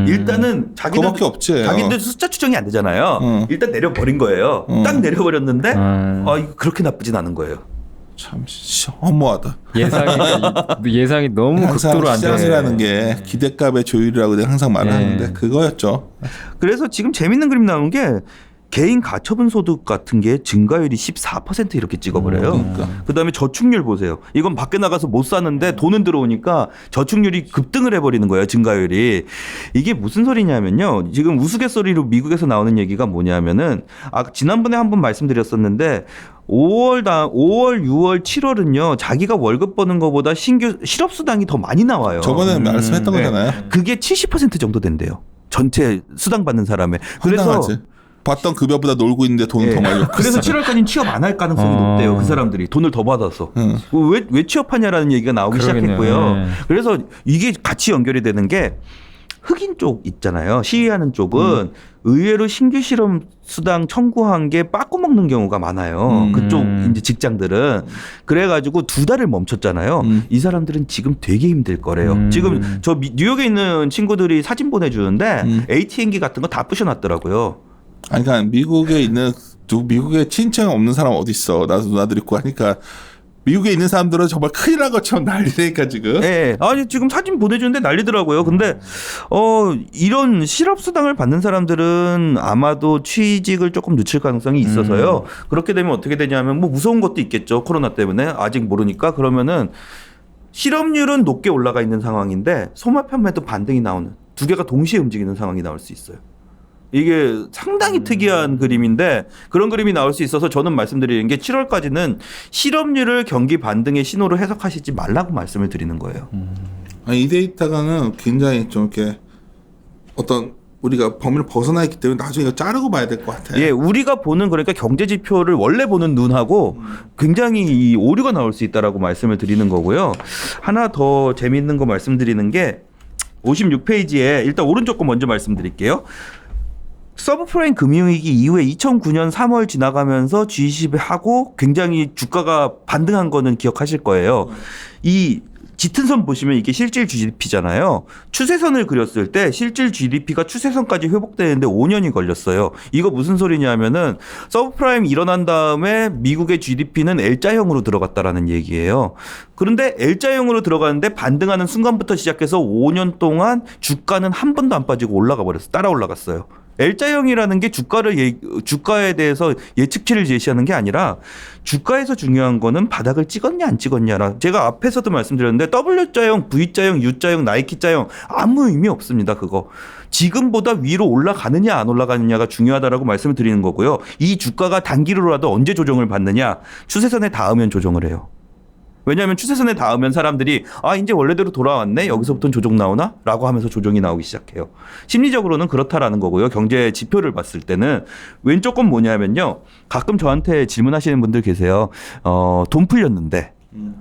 S3: 일단은
S1: 그거밖에 없지.
S3: 자기들 숫자 추정이 안 되잖아요. 일단 내려버린 거예요. 딱 내려버렸는데 이거 그렇게 나쁘진 않은 거예요.
S1: 참 허무하다.
S2: 예상이 너무 극도로 안
S1: 시장이라는
S2: 되네.
S1: 게 기대값의 조율이라고 내가 항상 말하는데 그거였죠.
S3: 그래서 지금 재밌는 그림 나오는 게 개인 가처분 소득 같은 게 증가율이 14% 이렇게 찍어버려요.
S1: 그러니까.
S3: 그다음에 저축률 보세요. 이건 밖에 나가서 못 사는데 돈은 들어오니까 저축률이 급등을 해버리는 거예요. 증가율이. 이게 무슨 소리냐면요. 지금 우스갯소리로 미국에서 나오는 얘기가 뭐냐면은 지난번에 한번 말씀드렸었는데 5월, 6월, 7월은요. 자기가 월급 버는 것보다 신규 실업수당이 더 많이 나와요.
S1: 저번에 말씀했던 거잖아요.
S3: 그게 70% 정도 된대요. 전체 수당 받는 사람의. 그래서
S1: 황당하지. 받던 급여보다 놀고 있는데 돈을 더 많이 줬어.
S3: 그래서 7월까지는 취업 안 할 가능성이 높대요. 그 사람들이 돈을 더 받아서. 왜 취업하냐라는 얘기가 나오기
S2: 그러겠네요.
S3: 시작했고요.
S2: 네.
S3: 그래서 이게 같이 연결이 되는 게 흑인 쪽 있잖아요. 시위하는 쪽은 의외로 신규 실업 수당 청구한 게 빠꾸 먹는 경우가 많아요. 그쪽 이제 직장들은. 그래가지고 2달을 멈췄잖아요. 이 사람들은 지금 되게 힘들 거래요. 지금 저 뉴욕에 있는 친구들이 사진 보내주는데 ATM기 같은 거 다 부셔놨더라고요.
S1: 그러니까 미국에 있는 미국에 친척 없는 사람 어디 있어? 나도 누나들 있고 하니까 미국에 있는 사람들은 정말 큰일 난 것처럼 난리니까 지금.
S3: 예. 아니 지금 사진 보내주는데 난리더라고요. 근데 이런 실업수당을 받는 사람들은 아마도 취직을 조금 늦출 가능성이 있어서요. 그렇게 되면 어떻게 되냐면 뭐 무서운 것도 있겠죠. 코로나 때문에 아직 모르니까. 그러면은 실업률은 높게 올라가 있는 상황인데 소매 판매도 반등이 나오는 두 개가 동시에 움직이는 상황이 나올 수 있어요. 이게 상당히 특이한 그림인데 그런 그림이 나올 수 있어서 저는 말씀드리는 게 7월까지는 실업률을 경기 반등의 신호로 해석하시지 말라고 말씀을 드리는 거예요.
S1: 아니, 이 데이터가는 굉장히 좀 이렇게 어떤 우리가 범위를 벗어나 있기 때문에 나중에 이거 자르고 봐야 될 것 같아.
S3: 예, 우리가 보는 그러니까 경제 지표를 원래 보는 눈하고 굉장히 이 오류가 나올 수 있다라고 말씀을 드리는 거고요. 하나 더 재미있는 거 말씀드리는 게 56페이지에 일단 오른쪽 거 먼저 말씀드릴게요. 서브프라임 금융위기 이후에 2009년 3월 지나가면서 G20을 하고 굉장히 주가가 반등한 거는 기억하실 거예요. 이 짙은 선 보시면 이게 실질 GDP잖아요. 추세선을 그렸을 때 실질 GDP가 추세선까지 회복되는데 5년이 걸렸어요. 이거 무슨 소리냐면은 서브프라임 일어난 다음에 미국의 GDP는 L자형으로 들어갔다라는 얘기예요. 그런데 L자형으로 들어가는데 반등하는 순간부터 시작해서 5년 동안 주가는 한 번도 안 빠지고 올라가 버렸어요. 따라 올라갔어요. L자형이라는 게 주가에 대해서 예측치를 제시하는 게 아니라 주가에서 중요한 거는 바닥을 찍었냐 안 찍었냐라. 제가 앞에서도 말씀드렸는데 W자형, V자형, U자형, 나이키자형 아무 의미 없습니다. 그거 지금보다 위로 올라가느냐 안 올라가느냐가 중요하다라고 말씀을 드리는 거고요. 이 주가가 단기로라도 언제 조정을 받느냐, 추세선에 닿으면 조정을 해요. 왜냐하면 추세선에 닿으면 사람들이 이제 원래대로 돌아왔네, 여기서부터는 조정 나오나? 라고 하면서 조정이 나오기 시작해요. 심리적으로는 그렇다라는 거고요. 경제 지표를 봤을 때는 왼쪽 건 뭐냐면요, 가끔 저한테 질문하시는 분들 계세요. 돈 풀렸는데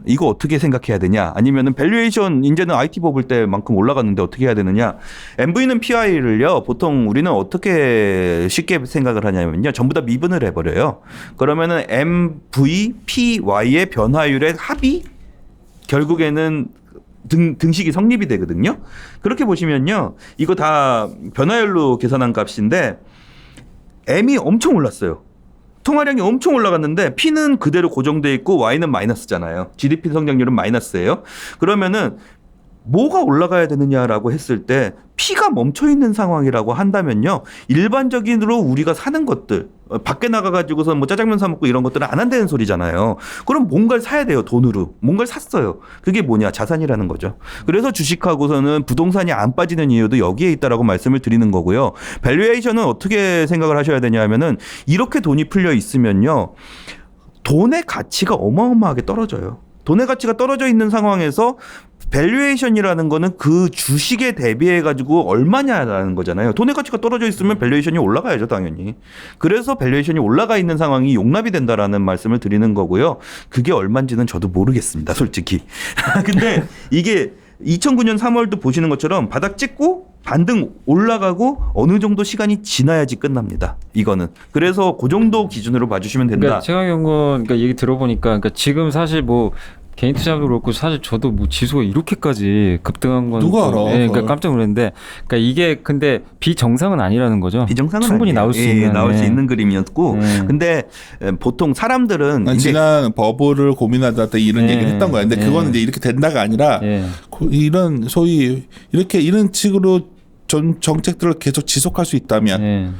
S3: 이거 어떻게 생각해야 되냐, 아니면은 밸류에이션 이제는 IT 뽑을 때만큼 올라갔는데 어떻게 해야 되느냐. MV는 PI를요 보통 우리는 어떻게 쉽게 생각을 하냐면요, 전부 다 미분을 해버려요. 그러면은 MV, PY의 변화율의 합이 결국에는 등식이 성립이 되거든요. 그렇게 보시면요, 이거 다 변화율로 계산한 값인데 M이 엄청 올랐어요. 통화량이 엄청 올라갔는데 P는 그대로 고정돼 있고 Y는 마이너스잖아요. GDP 성장률은 마이너스예요. 그러면은 뭐가 올라가야 되느냐라고 했을 때 P가 멈춰 있는 상황이라고 한다면요, 일반적으로 우리가 사는 것들, 밖에 나가가지고서 뭐 짜장면 사 먹고 이런 것들은 안 한다는 소리잖아요. 그럼 뭔가를 사야 돼요. 돈으로 뭔가를 샀어요. 그게 뭐냐, 자산이라는 거죠. 그래서 주식하고서는 부동산이 안 빠지는 이유도 여기에 있다라고 말씀을 드리는 거고요. 밸류에이션은 어떻게 생각을 하셔야 되냐 하면은, 이렇게 돈이 풀려 있으면요, 돈의 가치가 어마어마하게 떨어져요. 돈의 가치가 떨어져 있는 상황에서 밸류에이션이라는 거는 그 주식에 대비해 가지고 얼마냐라는 거잖아요. 돈의 가치가 떨어져 있으면 밸류에이션이 올라가야죠, 당연히. 그래서 밸류에이션이 올라가 있는 상황이 용납이 된다라는 말씀을 드리는 거고요. 그게 얼마인지는 저도 모르겠습니다, 솔직히. 근데 이게 2009년 3월도 보시는 것처럼 바닥 찍고 반등 올라가고 어느 정도 시간이 지나야지 끝납니다, 이거는. 그래서 그 정도 기준으로 봐주시면 된다.
S2: 그러니까 최강영건 그러니까 얘기 들어보니까, 그러니까 지금 사실 뭐 개인 투자도 그렇고 사실 저도 뭐 지수가 이렇게까지 급등한 건
S1: 누가 알아?
S2: 예, 그러니까 깜짝 놀랐는데, 그러니까 이게 근데 비정상은 아니라는 거죠.
S3: 비정상은
S2: 충분히
S3: 아니에요.
S2: 나올 수
S3: 예,
S2: 있는,
S3: 나올 수
S2: 예.
S3: 있는 그림이었고, 근데 보통 사람들은 이제
S1: 지난 버블을 고민하다 때 이런
S2: 예.
S1: 얘기를 했던 거야. 근데
S2: 예.
S1: 그거는 이제 이렇게 된다가 아니라
S2: 예.
S1: 이런 소위 이런 식으로 정책들을 계속 지속할 수 있다면
S2: 예.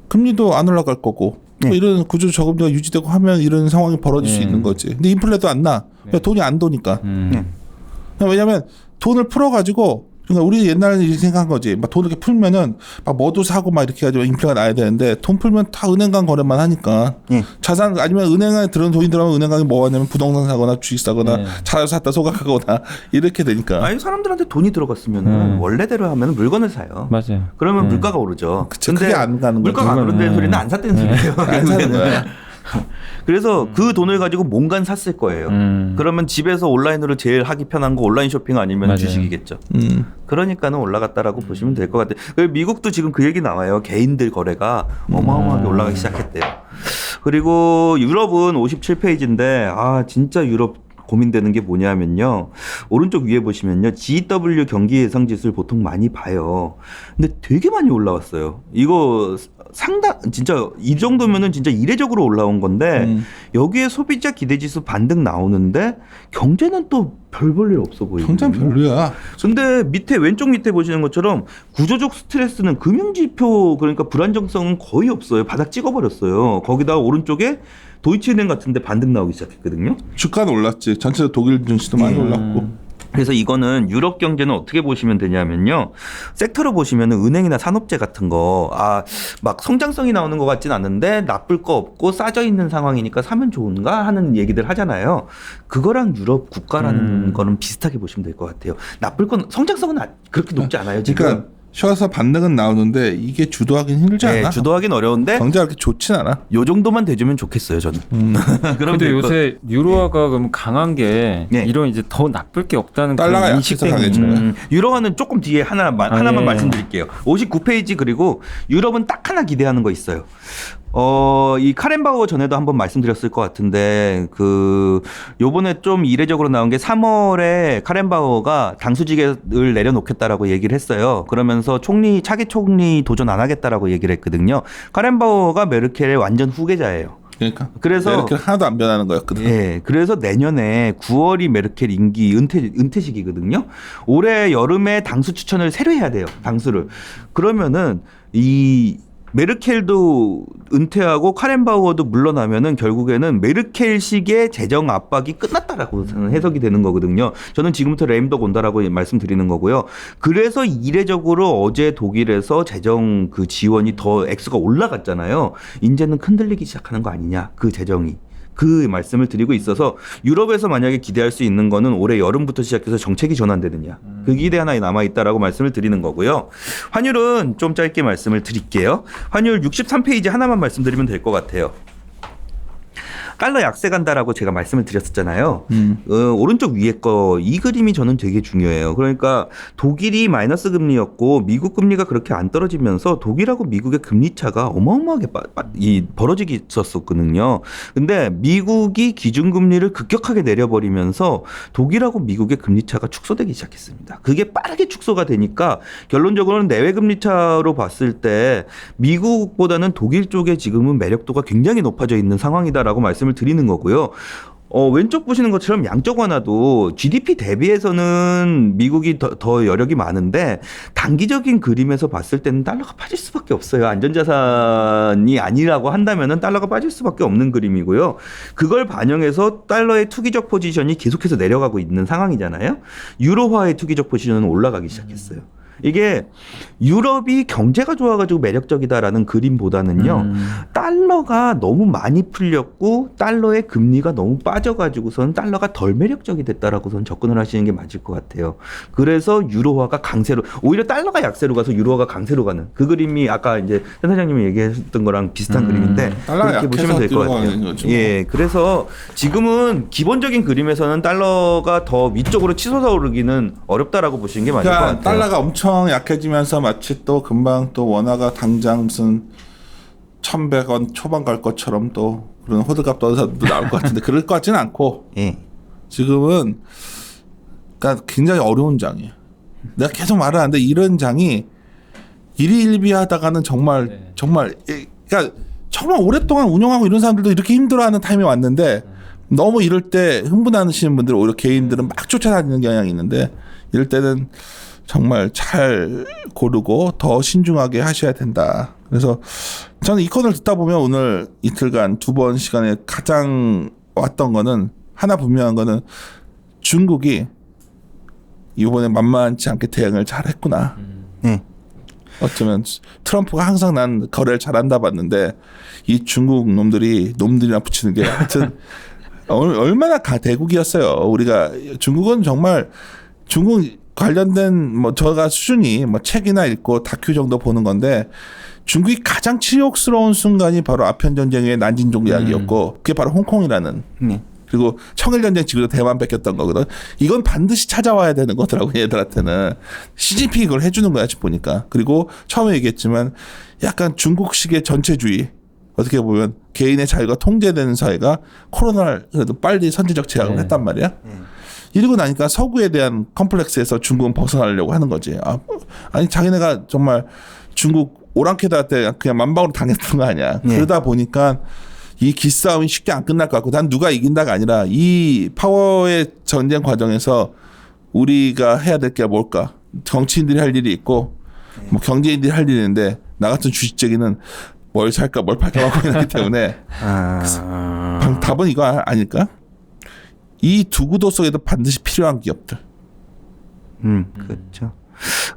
S1: 금리도 안 올라갈 거고, 또
S3: 네.
S1: 이런 구조 저금리가 유지되고 하면 이런 상황이 벌어질 수 있는 거지. 근데 인플레도 안 나. 돈이 안 도니까. 왜냐하면 돈을 풀어가지고, 그러니까 우리 옛날에 이렇게 생각한 거지. 막 돈 이렇게 풀면은 막 뭐도 사고 막 이렇게 해가지고 인플레가 나야 되는데, 돈 풀면 다 은행간 거래만 하니까. 자산, 아니면 은행에 들어온 돈이 들어가면 은행간이 뭐 하냐면 부동산 사거나 주식 사거나 차 샀다 소각하거나 이렇게 되니까.
S3: 아니, 사람들한테 돈이 들어갔으면 원래대로 하면 물건을 사요.
S2: 맞아요.
S3: 그러면 물가가 오르죠.
S1: 그치, 그게 안 가는 거죠.
S3: 물가가 안 오른다는 소리는 안 샀다는 소리예요.
S1: 안 사는 거야.
S3: 그래서 그 돈을 가지고 뭔가 샀을 거예요. 그러면 집에서 온라인으로 제일 하기 편한 거 온라인 쇼핑 아니면
S2: 맞아요.
S3: 주식이겠죠. 그러니까는 올라갔다라고 보시면 될 것 같아요. 그리고 미국도 지금 그 얘기 나와요. 개인들 거래가 어마어마하게 올라가기 시작했대요. 그리고 유럽은 57페이지인데 진짜 유럽 고민되는 게 뭐냐면요, 오른쪽 위에 보시면요, GW 경기 예상 지수를 보통 많이 봐요. 근데 되게 많이 올라왔어요. 이거 상당 진짜 이 정도면은 진짜 이례적으로 올라온 건데 여기에 소비자 기대지수 반등 나오는데 경제는 또 별 볼 일 없어 보이고.
S1: 경제는 별로야.
S3: 근데 밑에 왼쪽 밑에 보시는 것처럼 구조적 스트레스는 금융지표 그러니까 불안정성은 거의 없어요. 바닥 찍어버렸어요. 거기다 오른쪽에 도이치은행 같은데 반등 나오기 시작했거든요.
S1: 주가는 올랐지. 전체적으로 독일 증시도 많이 올랐고.
S3: 그래서 이거는 유럽 경제는 어떻게 보시면 되냐면요. 섹터로 보시면은 은행이나 산업재 같은 거, 막 성장성이 나오는 것 같진 않은데 나쁠 거 없고 싸져 있는 상황이니까 사면 좋은가 하는 얘기들 하잖아요. 그거랑 유럽 국가라는 거는 비슷하게 보시면 될 것 같아요. 나쁠 건 성장성은 그렇게 높지 않아요. 지금.
S1: 그러니까 쉬어서 반등은 나오는데 이게 주도하기는 힘들지 않아?
S3: 네, 주도하긴 어려운데
S1: 경제가 그렇게 좋진 않아.
S3: 요 정도만 돼주면 좋겠어요, 저는.
S2: 근데 요새 유로화가 그럼 강한 게
S3: 네.
S2: 이런 이제 더 나쁠 게 없다는
S1: 달러가
S2: 그런 인식
S1: 약해서
S2: 때문에.
S1: 강해져요.
S3: 유로화는 조금 뒤에 하나만
S2: 예.
S3: 말씀드릴게요. 59페이지 그리고 유럽은 딱 하나 기대하는 거 있어요. 이 카렌바우어 전에도 한번 말씀드렸을 것 같은데 요번에 좀 이례적으로 나온 게 3월에 카렌바우어가 당수직을 내려놓겠다라고 얘기를 했어요. 그러면서 차기 총리 도전 안 하겠다라고 얘기를 했거든요. 카렌바우어가 메르켈의 완전 후계자예요.
S1: 그러니까
S3: 그래서
S1: 이렇게 하나도 안 변하는 거였거든.
S3: 예, 그래서 내년에 9월이 메르켈 임기 은퇴 시기거든요. 올해 여름에 당수 추천을 새로 해야 돼요. 당수를. 그러면은 이 메르켈도 은퇴하고 카렌바우어도 물러나면은 결국에는 메르켈식의 재정 압박이 끝났다라고 저는 해석이 되는 거거든요. 저는 지금부터 레임덕 온다라고 말씀드리는 거고요. 그래서 이례적으로 어제 독일에서 재정 그 지원이 더 액수가 올라갔잖아요. 이제는 흔들리기 시작하는 거 아니냐, 그 재정이. 그 말씀을 드리고 있어서 유럽에서 만약에 기대할 수 있는 거는 올해 여름부터 시작해서 정책이 전환되느냐. 그 기대 하나 남아있다라고 말씀을 드리는 거고요. 환율은 좀 짧게 말씀을 드릴게요. 환율 63페이지 하나만 말씀드리면 될 것 같아요. 달러 약세 간다라고 제가 말씀을 드렸었잖아요. 오른쪽 위에 거 이 그림이 저는 되게 중요해요. 그러니까 독일이 마이너스 금리였고 미국 금리가 그렇게 안 떨어지면서 독일하고 미국의 금리 차가 어마어마하게 벌어지기 있었거든요. 근데 미국이 기준금리를 급격하게 내려버리면서 독일하고 미국의 금리 차가 축소되기 시작했습니다. 그게 빠르게 축소가 되니까 결론적으로는 내외 금리 차로 봤을 때 미국보다는 독일 쪽에 지금은 매력도가 굉장히 높아져 있는 상황이다라고 말씀을 드리는 거고요. 왼쪽 보시는 것처럼 양적 완화도 GDP 대비해서는 미국이 더 여력이 많은데 단기적인 그림에서 봤을 때는 달러가 빠질 수밖에 없어요. 안전자산이 아니라고 한다면은 달러가 빠질 수밖에 없는 그림이고요. 그걸 반영해서 달러의 투기적 포지션이 계속해서 내려가고 있는 상황이잖아요. 유로화의 투기적 포지션은 올라가기 시작했어요. 이게 유럽이 경제가 좋아가지고 매력적이다라는 그림보다는요. 달러가 너무 많이 풀렸고 달러의 금리가 너무 빠져가지고선 달러가 덜 매력적이 됐다라고선 접근을 하시는 게 맞을 것 같아요. 그래서 유로화가 강세로 오히려 달러가 약세로 가서 유로화가 강세로 가는 그 그림이 아까 이제 현 사장님이 얘기했던 거랑 비슷한 그림인데 그렇게 보시면 될 것 같아요. 예, 그래서 지금은 기본적인 그림에서는 달러가 더 위쪽으로 치솟아 오르기는 어렵다라고 보시는 게 맞을 것 같아요.
S1: 달러가 엄청 약해지면서 마치 또 금방 또 원화가 당장 무슨 1,100원 초반 갈 것처럼 또 그런 호들갑 떠서도 나올 것 같은데 그럴 것 같지는 않고
S3: 예.
S1: 지금은 그러니까 굉장히 어려운 장이에요. 내가 계속 말하는데 이런 장이 일희일비하다가는 정말 그러니까 정말 오랫동안 운영하고 이런 사람들도 이렇게 힘들어하는 타임이 왔는데 너무 이럴 때 흥분하시는 분들 오히려 개인들은 막 쫓아다니는 경향이 있는데 이럴 때는 정말 잘 고르고 더 신중하게 하셔야 된다. 그래서 저는 이 코너를 듣다 보면 오늘 이틀간 2번 시간에 가장 왔던 거는 하나 분명한 거는 중국이 이번에 만만치 않게 대응을 잘 했구나. 어쩌면 트럼프가 항상 난 거래를 잘한다 봤는데 이 중국 놈들이나 붙이는 게 하여튼 얼마나 대국이었어요. 우리가 중국은 정말 중국 관련된 저가 수준이 책이나 읽고 다큐 정도 보는 건데 중국이 가장 치욕스러운 순간이 바로 아편 전쟁의 난징종 이야기였고 그게 바로 홍콩이라는 그리고 청일전쟁 지구도 대만 뺏겼던 거거든. 이건 반드시 찾아와야 되는 거더라고 얘들한테는. 시진핑이 그걸 해주는 거야 지금 보니까. 그리고 처음에 얘기했지만 약간 중국식의 전체주의 어떻게 보면 개인의 자유가 통제되는 사회가 코로나를 그래도 빨리 선제적 제약을 했단 말이야. 이러고 나니까 서구에 대한 컴플렉스에서 중국은 벗어나려고 하는 거지. 아니 자기네가 정말 중국 오랑캐들한테 그냥 만방으로 당했던 거 아니야.
S3: 예.
S1: 그러다 보니까 이 기싸움이 쉽게 안 끝날 것 같고 난 누가 이긴다가 아니라 이 파워의 전쟁 과정에서 우리가 해야 될 게 뭘까? 정치인들이 할 일이 있고 뭐 경제인들이 할 일이 있는데 나 같은 주식쟁이는 뭘 살까 뭘 팔까 하고 있기 때문에 답은 이거 아닐까? 이 두 구도 속에도 반드시 필요한 기업들.
S3: 그렇죠.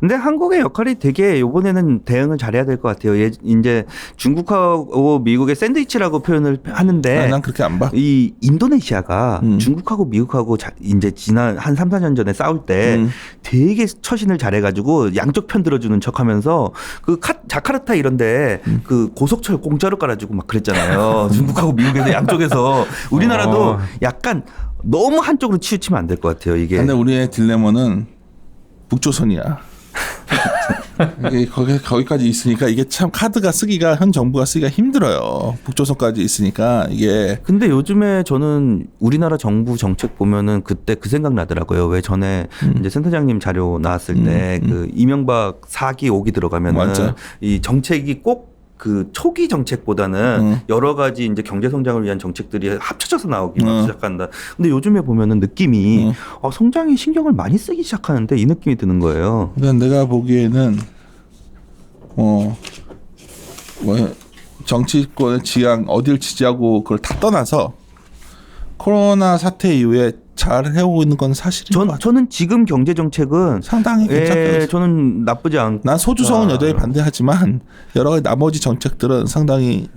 S3: 근데 한국의 역할이 되게 이번에는 대응을 잘해야 될 것 같아요. 이제 중국하고 미국의 샌드위치라고 표현을 하는데
S1: 난 그렇게 안 봐.
S3: 이 인도네시아가 중국하고 미국하고 이제 지난 한 3, 4년 전에 싸울 때 되게 처신을 잘해가지고 양쪽 편 들어주는 척하면서 그 자카르타 이런데 그 고속철 공짜로 깔아주고 막 그랬잖아요. 중국하고 미국에서 양쪽에서 우리나라도 약간 너무 한쪽으로 치우치면 안 될 것 같아요. 이게.
S1: 근데 우리의 딜레마는 북조선이야. 이게 거기까지 있으니까 이게 참 카드가 쓰기가 현 정부가 쓰기가 힘들어요. 북조선까지 있으니까 이게.
S3: 근데 요즘에 저는 우리나라 정부 정책 보면은 그때 그 생각 나더라고요. 왜 전에 이제 센터장님 자료 나왔을 때 그 이명박 4기 5기 들어가면은
S1: 맞아.
S3: 이 정책이 꼭 그 초기 정책보다는 여러 가지 이제 경제 성장을 위한 정책들이 합쳐져서 나오기 시작한다. 근데 요즘에 보면은 느낌이 성장에 신경을 많이 쓰기 시작하는데 이 느낌이 드는 거예요.
S1: 근데 내가 보기에는 뭐 정치권의 지향 어디를 지지하고 그걸 다 떠나서 코로나 사태 이후에 잘 해오고 있는 건 사실인 것 같아요.
S3: 저는 지금 경제 정책은
S1: 상당히 괜찮아요.
S3: 저는 나쁘지 않고.
S1: 난 소주성은 여전히 반대하지만 여러 가지 나머지 정책들은 상당히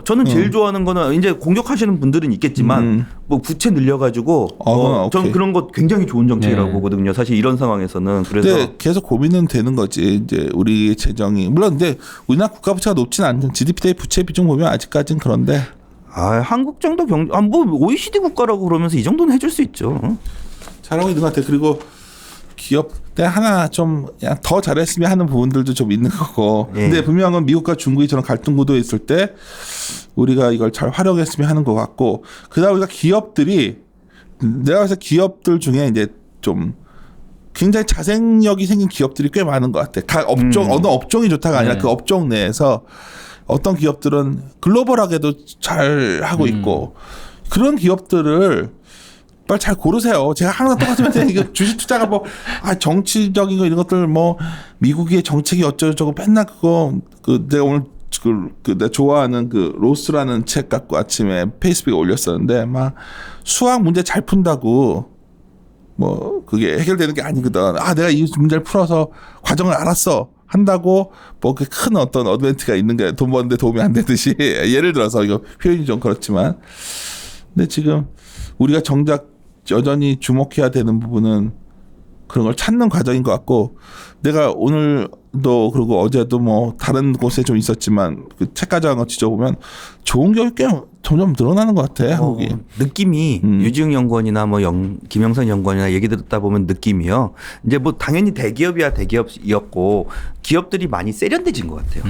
S3: 저는 제일 좋아하는 거는 이제 공격하시는 분들은 있겠지만 뭐 부채 늘려가지고 저는 그런 거 굉장히 좋은 정책이라고 보거든요. 사실 이런 상황에서는. 그래서
S1: 근데 계속 고민은 되는 거지. 이제 우리 재정이 물론 근데 우리나라 국가 부채가 높지는 않은 GDP 대 부채 비중 보면 아직까지는 그런데.
S3: 한국 정도 뭐 OECD 국가라고 그러면서 이 정도는 해줄 수 있죠.
S1: 잘하고 있는 것 같아. 그리고 기업 때 하나 좀 그냥 더 잘했으면 하는 부분들도 좀 있는 거고. 근데 분명한 건 미국과 중국이 저런 갈등 구도에 있을 때 우리가 이걸 잘 활용했으면 하는 것 같고. 그다음 우리가 기업들이 내가 봤을 때 기업들 중에 이제 좀 굉장히 자생력이 생긴 기업들이 꽤 많은 것 같아. 각 업종 어느 업종이 좋다가 아니라 그 업종 내에서 어떤 기업들은 글로벌하게도 잘 하고 있고 그런 기업들을 빨리 잘 고르세요. 제가 항상 똑같으면 이거 주식 투자가 뭐 정치적인 거 이런 것들 뭐 미국의 정책이 어쩌고저쩌고 맨날 그거 내가 오늘 내가 좋아하는 그 로스라는 책 갖고 아침에 페이스북에 올렸었는데 막 수학 문제 잘 푼다고 뭐 그게 해결되는 게 아니거든. 내가 이 문제를 풀어서 과정을 알았어. 한다고 뭐 그 큰 어떤 어드밴티가 있는 게 돈 버는데 도움이 안 되듯이 예를 들어서 이거 표현이 좀 그렇지만 근데 지금 우리가 정작 여전히 주목해야 되는 부분은 그런 걸 찾는 과정인 것 같고 내가 오늘도 그리고 어제도 뭐 다른 곳에 좀 있었지만 그 책가져간 거 지져보면 좋은 기업이 꽤 점점 늘어나는 것 같아 한국이.
S3: 느낌이 유지흥 연구원이나 뭐 김영선 연구원이나 얘기 듣다 보면 느낌이요. 이제 뭐 당연히 대기업이야 대기업이었고 기업들이 많이 세련돼진 것 같아요.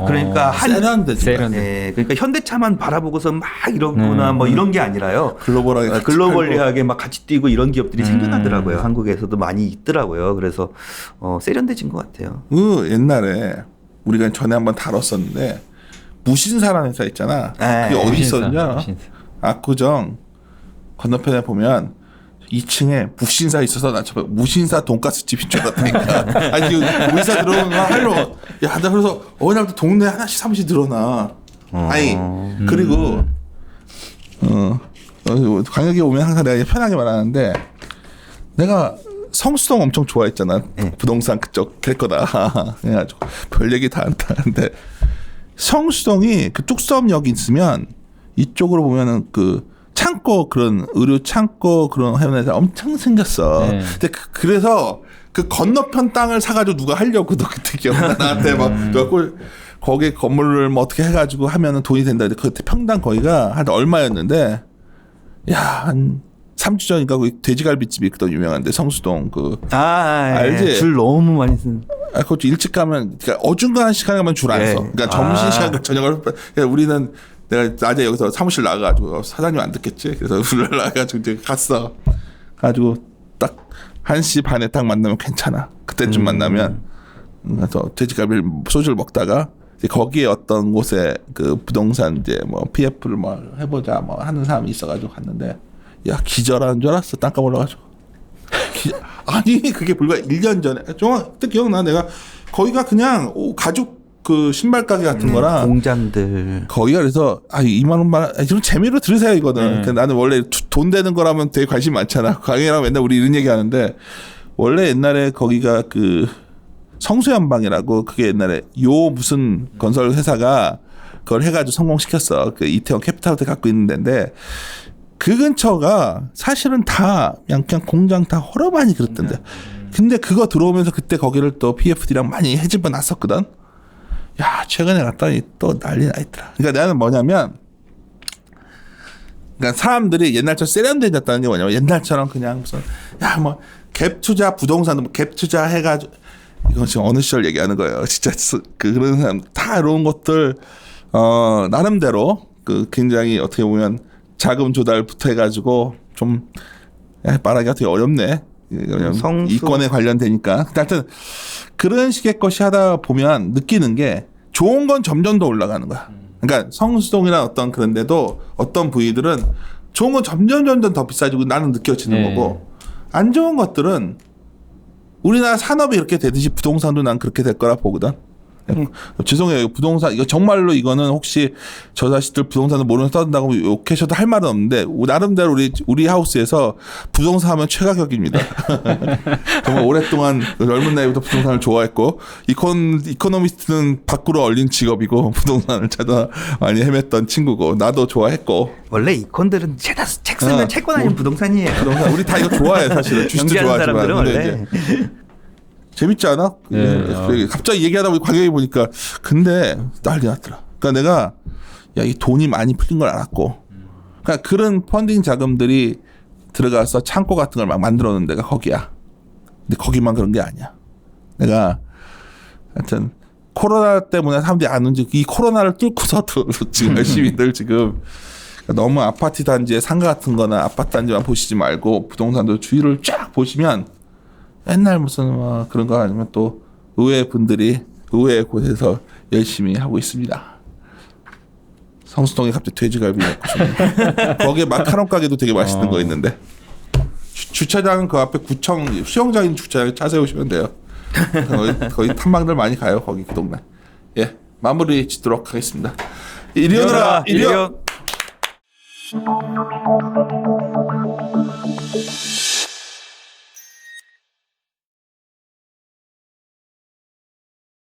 S3: 그러니까
S1: 세련돼진.
S3: 네, 그러니까 현대차만 바라보고서 막 이러거나 뭐 이런 게 아니라요. 글로벌리하게 막 같이 뛰고 이런 기업들이 생겨나더라고요. 한국에서도 많이 있더라고요. 그래서 세련돼진 것 같아요.
S1: 옛날에 우리가 전에 한번 다뤘었는데. 무신사라는 회사 있잖아. 그게 어디 있었냐? 압구정 건너편에 보면 2층에 무신사 있어서 나 저 무신사 돈가스 집인 줄 알았다니까. 아니 무신사 들어오면 하려고 나 그래서 어느 날부터 동네 하나씩 사무실 늘어나. 아니 그리고 광역에 오면 항상 내가 편하게 말하는데 내가 성수동 엄청 좋아했잖아. 부동산 그쪽 될 거다. 그래가지고 별 얘기 다 한다. 근데 성수동이 그 뚝섬역이 있으면 이쪽으로 보면은 그 창고 그런 의류 창고 그런 회원에서 엄청 생겼어. 근데 그래서 그 건너편 땅을 사가지고 누가 하려고 그때 기억나 나한테 막 거기 건물을 뭐 어떻게 해가지고 하면은 돈이 된다. 그때 평당 거기가 한 얼마였는데 한 3주 전인가 그 돼지갈비집이 있거든 유명한데 성수동 알지?
S3: 줄 너무 많이 쓴.
S1: 그것도 일찍 가면 그러니까 어중간한 시간에 가면 줄 안 서. 그러니까 점심 시간과 저녁을 그러니까 우리는 내가 낮에 여기서 사무실 나가가지고 사장님 안 듣겠지. 그래서 우리를 나가가지고 이제 갔어. 가지고 딱 1시 반에 딱 만나면 괜찮아. 그때쯤 만나면 그래서 돼지갈비 소주를 먹다가 이제 거기에 어떤 곳에 그 부동산 이제 뭐 PF를 뭐 해보자 뭐 하는 사람이 있어가지고 갔는데 야 기절하는 줄 알았어. 땅값 올라가지고. 아니 그게 불과 1년 전에 정확 기억나. 내가 거기가 그냥 가죽 그 신발 가게 같은 거라
S3: 공장들
S1: 거기가 그래서 2만 원만 좀 재미로 들으세요 이거는. 나는 원래 돈 되는 거라면 되게 관심 많잖아. 강의랑 맨날 우리 이런 얘기 하는데 원래 옛날에 거기가 그 성수연방이라고 그게 옛날에 요 무슨 건설 회사가 그걸 해가지고 성공시켰어. 그 이태원 캐피탈호텔 갖고 있는 데인데 그 근처가 사실은 다 그냥 공장 다 허러많이 그랬던데. 근데 그거 들어오면서 그때 거기를 또 PFD랑 많이 해집어 놨었거든. 야 최근에 갔더니 또 난리 나 있더라. 그러니까 나는 뭐냐면 그러니까 사람들이 옛날처럼 세련돼졌다는 게 뭐냐면 옛날처럼 그냥 무슨 야 뭐 갭 투자 부동산도 뭐 갭 투자 해가지고 이건 지금 어느 시절 얘기하는 거예요. 진짜 그런 사람 다 이런 것들 나름대로 그 굉장히 어떻게 보면 자금 조달부터 해가지고 좀 말하기가 되게 어렵네. 이권에 관련되니까. 하여튼 그런 식의 것이 하다 보면 느끼는 게 좋은 건 점점 더 올라가는 거야. 그러니까 성수동이나 어떤 그런 데도 어떤 부위들은 좋은 건 점점 더 비싸지고 나는 느껴지는 거고 안 좋은 것들은 우리나라 산업이 이렇게 되듯이 부동산도 난 그렇게 될 거라 보거든. 죄송해요. 부동산 이거 정말로 이거는 혹시 저 자식들 부동산을 모르는 떠든다고 욕하셔도 할 말은 없는데 나름대로 우리 하우스에서 부동산 하면 최가격입니다. 정말 오랫동안 젊은 나이부터 부동산을 좋아했고 이코노미스트는 밖으로 얼린 직업이고 부동산을 찾아 많이 헤맸던 친구고 나도 좋아했고
S3: 원래 이콘들은 책 쓰면 채권 아니면 부동산이에요.
S1: 부동산 우리 다 이거 좋아해 사실은 주식도 좋아하지만 근데 이제 재밌지 않아? 갑자기 얘기하다 보니 가격이 보니까 근데 난리 났더라. 그러니까 내가 이 돈이 많이 풀린 걸 알았고 그러니까 그런 펀딩 자금들이 들어가서 창고 같은 걸 막 만들어 놓은 데가 거기야. 근데 거기만 그런 게 아니야. 내가 하여튼 코로나 때문에 사람들이 안 온지 이 코로나를 뚫고서도 지금 열심히들 지금 너무 아파트 단지에 상가 같은 거나 아파트 단지만 보시지 말고 부동산도 주위를 쫙 보시면 옛날 무슨 뭐 그런 거 아니면 또 의회 분들이 의회 곳에서 열심히 하고 있습니다. 성수동에 갑자기 돼지갈비 먹고 싶네. 거기에 마카롱 가게도 되게 맛있는 거 있는데 주차장은 그 앞에 구청 수영장 있는 주차장에 차 세우시면 돼요. 거기 탐방들 많이 가요. 거기 그 동네. 예 마무리 짓도록 하겠습니다. 이리 오너라 이리 오.